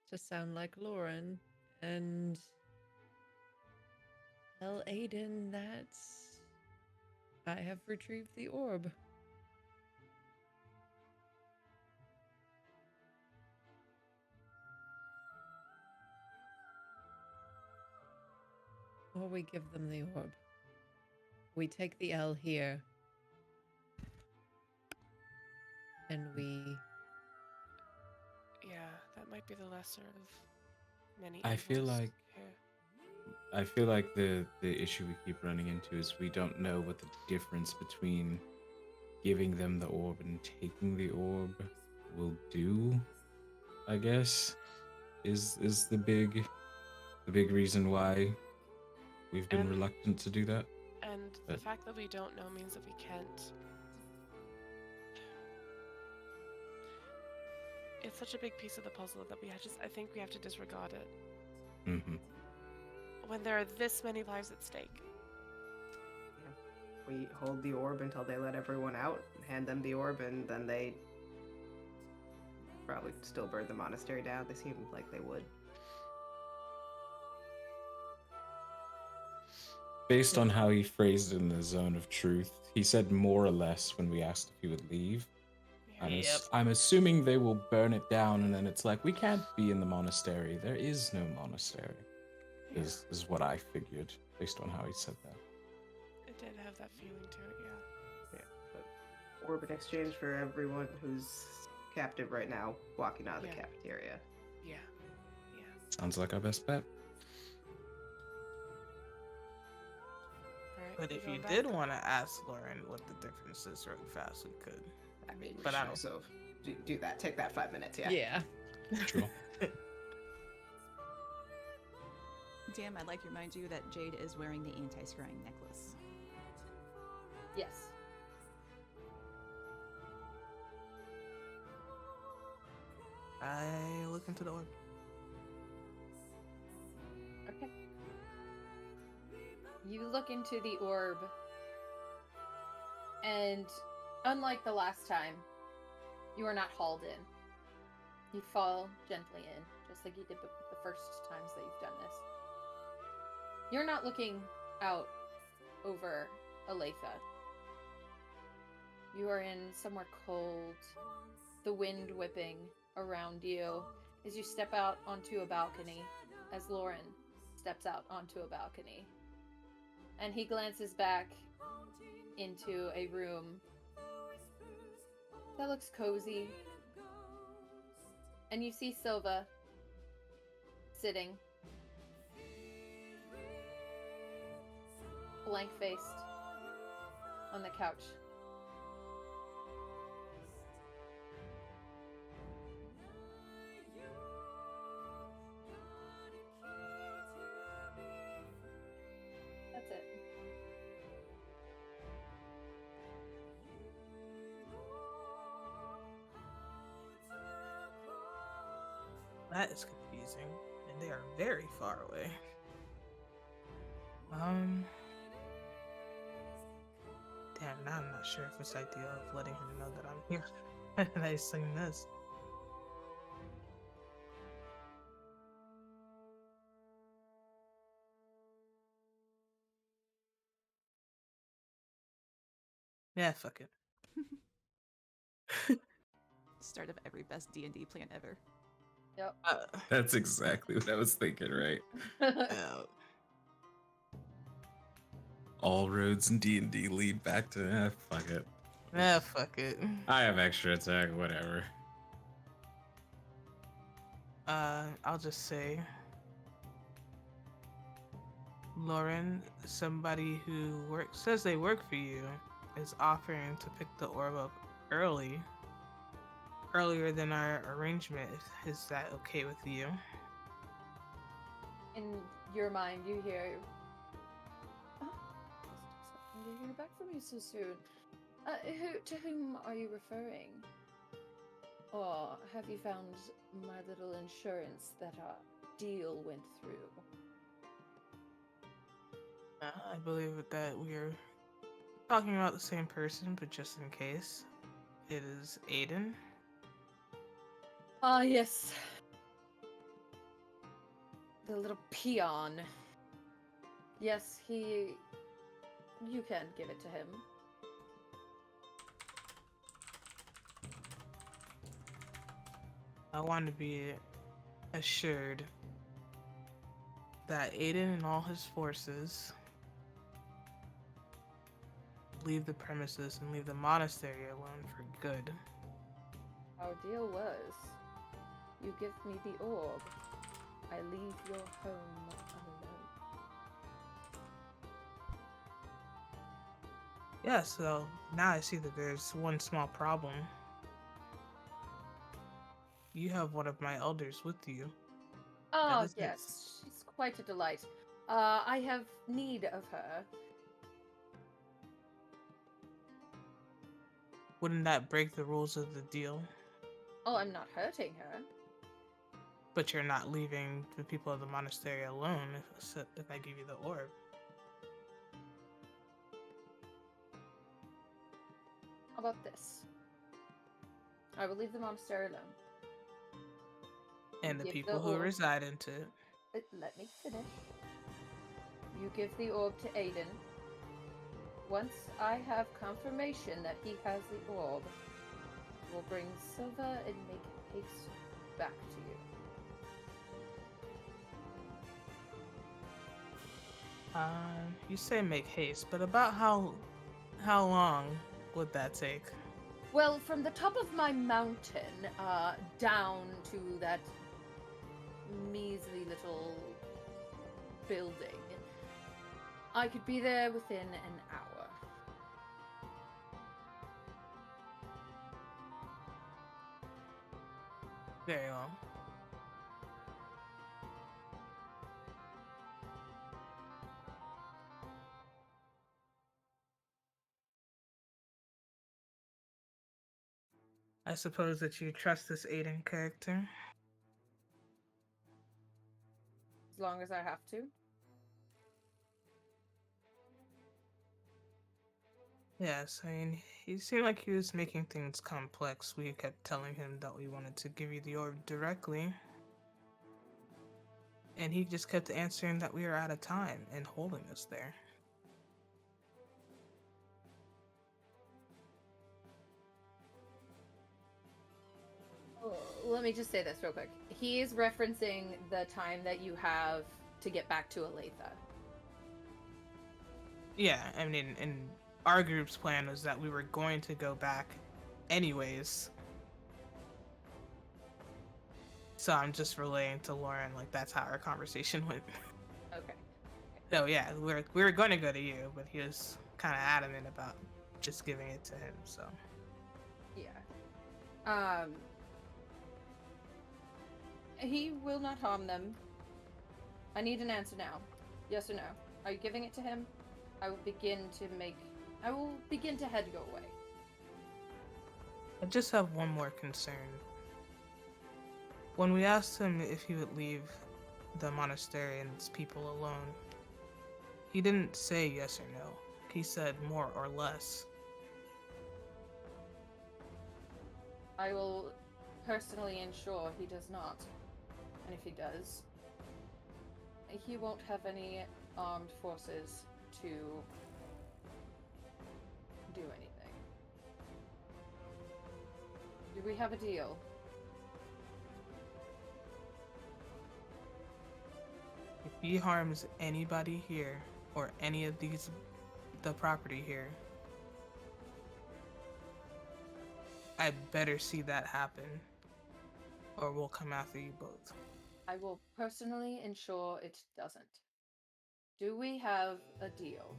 to sound like Lauren and tell Aiden that I have retrieved the orb. Or we give them the orb. We take the L here. And we... Yeah, that might be the lesser of many I feel evils like- here. I feel like the issue we keep running into is we don't know what the difference between giving them the orb and taking the orb will do, I guess, is the big reason why we've been And- reluctant to do that. And the But- fact that we don't know means that we can't. It's such a big piece of the puzzle that I think we have to disregard it Mm-hmm. when there are this many lives at stake. We hold the orb until they let everyone out, hand them the orb, and then they probably still burn the monastery down. They seem like they would. Based on how he phrased it in the zone of truth, he said more or less when we asked if he would leave. Yeah. I'm assuming they will burn it down, and then it's like, we can't be in the monastery. There is no monastery, is what I figured, based on how he said that. It did have that feeling to it, yeah. Yeah, but orb in exchange for everyone who's captive right now walking out of the Yeah. cafeteria. Yeah. Yeah. Sounds like our best bet. Alright, But we if you going did back? want to ask Lauren what the difference is really fast, we could. I mean, But I sure, don't- so do that. Take that 5 minutes, yeah. Yeah. True. DM, I'd like to remind you that Jade is wearing the anti-scrying necklace. Yes. I look into the orb. Okay. You look into the orb, and unlike the last time, you are not hauled in. You fall gently in, just like you did the first times that you've done this. You're not looking out over Aletha. You are in somewhere cold, the wind whipping around you as you step out onto a balcony, as Lauren steps out onto a balcony. And he glances back into a room that looks cozy. And you see Silva sitting, blank-faced, on the couch. That's it. That is confusing, and they are very far away. Damn, now I'm not sure if it's ideal of letting him know that I'm here. And I sing this. Yeah, fuck it. Start of every best D&D plan ever. Yep. That's exactly what I was thinking, right? All roads in D&D lead back to, fuck it. Fuck it. I have extra attack, whatever. I'll just say, Lauren, somebody who says they work for you, is offering to pick the orb up earlier than our arrangement. Is that okay with you? In your mind, you hear, "Oh, you hear back from you so soon. To whom are you referring? Or have you found my little insurance that our deal went through?" I believe that we're talking about the same person, but just in case, it is Aiden. Ah, yes. The little peon. Yes, you can give it to him. I want to be assured that Aiden and all his forces leave the premises and leave the monastery alone for good. Our deal was, you give me the orb, I leave your home alone. Yeah, so now I see that there's one small problem. You have one of my elders with you. Oh, is nice. yes, she's quite a delight. I have need of her. Wouldn't that break the rules of the deal? Oh, I'm not hurting her. But you're not leaving the people of the monastery alone if I give you the orb. How about this? I will leave the monastery alone. And the Give people who orb- reside into it. Let me finish. You give the orb to Aiden. Once I have confirmation that he has the orb, we'll bring Silva and make haste back to you. You say make haste, but about how long would that take? Well, from the top of my mountain, down to that measly little building, I could be there within an hour. Very well. I suppose that you trust this Aiden character. As long as I have to. Yes, I mean, he seemed like he was making things complex. We kept telling him that we wanted to give you the orb directly. And he just kept answering that we were out of time and holding us there. Let me just say this real quick. He's referencing the time that you have to get back to Aletha. Yeah, I mean, and our group's plan was that we were going to go back anyways. So I'm just relaying to Lauren, like, that's how our conversation went. Okay. So yeah, we were going to go to you, but he was kind of adamant about just giving it to him, so. Yeah. He will not harm them. I need an answer now. Yes or no? Are you giving it to him? I will begin to head your way. I just have one more concern. When we asked him if he would leave the monastery and its people alone, he didn't say yes or no. He said more or less. I will personally ensure he does not. And if he does, he won't have any armed forces to do anything. Do we have a deal? If he harms anybody here, or any of the property here, I better see that happen, or we'll come after you both. I will personally ensure it doesn't. Do we have a deal?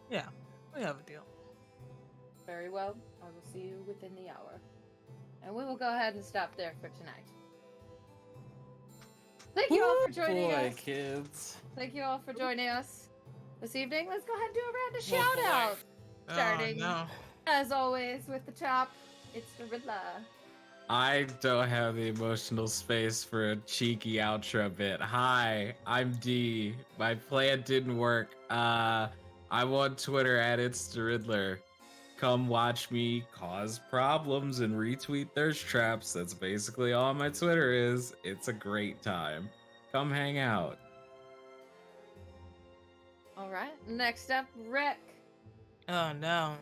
Yeah, we have a deal. Very well. I will see you within the hour. And we will go ahead and stop there for tonight. Thank you all for joining us. Kids. Thank you all for joining us this evening. Let's go ahead and do a round of shout out. Starting, Oh, no. as always, with the top. It's the Riddler. I don't have the emotional space for a cheeky outro bit. Hi, I'm D. My plan didn't work. I'm on Twitter at It's the Riddler. Come watch me cause problems and retweet thirst traps. That's basically all my Twitter is. It's a great time. Come hang out. All right. Next up, Rick. Oh no.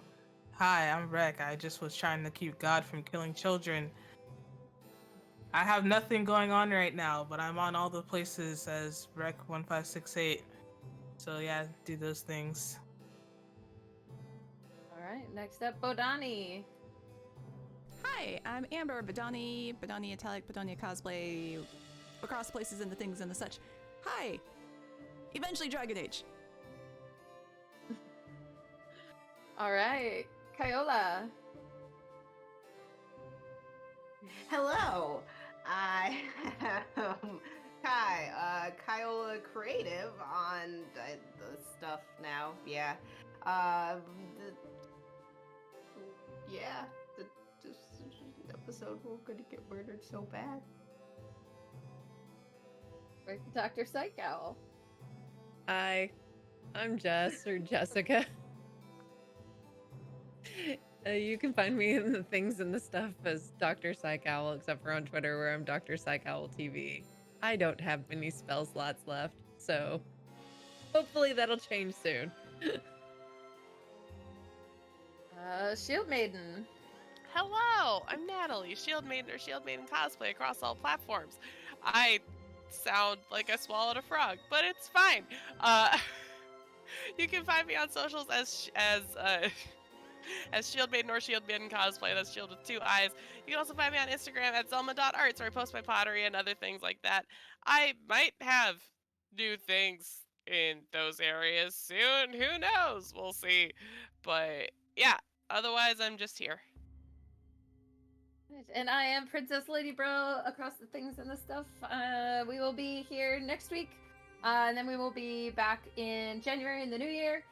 Hi, I'm Rek. I just was trying to keep God from killing children. I have nothing going on right now, but I'm on all the places as Rek1568. So yeah, do those things. All right. Next up, Bodani. Hi, I'm Amber, Badani Italic, Badania Cosplay, across places and the things and the such. Hi! Eventually Dragon Age. All right. Kyola. Hello, I am Kai, Kyola Creative on the stuff now. Yeah, yeah, episode, we're gonna get murdered so bad. Right, Dr. Psych Owl. Hi, I'm Jess or Jessica. You can find me in the things and the stuff as Dr. Psych Owl, except for on Twitter where I'm Dr. Psych Owl TV. I don't have many spell slots left, so hopefully that'll change soon. Shield Maiden. Hello, I'm Natalie, Shield Maiden or Shield Maiden cosplay across all platforms. I sound like I swallowed a frog, but it's fine. You can find me on socials as Shield Maiden or Shield Maiden cosplay. That's Shield with 2 eyes. You can also find me on Instagram at zelma.arts, where I post my pottery and other things like that. I might have new things in those areas soon. Who knows? We'll see. But yeah, otherwise I'm just here. And I am Princess Lady Bro across the things and the stuff. We will be here next week. And then we will be back in January in the new year.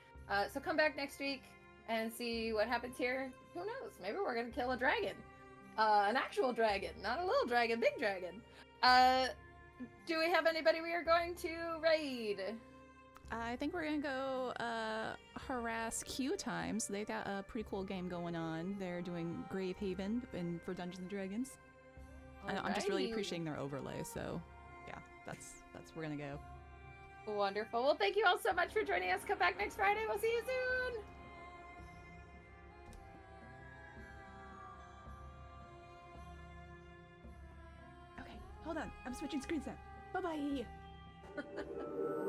So come back next week and see what happens here. Who knows? Maybe we're going to kill a dragon. An actual dragon, not a little dragon, big dragon. Do we have anybody we are going to raid? I think we're gonna go harass Q Times. They've got a pretty cool game going on. They're doing Grave Haven for Dungeons and Dragons. I'm just really appreciating their overlay. So, yeah, that's where we're gonna go. Wonderful. Well, thank you all so much for joining us. Come back next Friday. We'll see you soon. Okay, hold on. I'm switching screens now. Bye bye.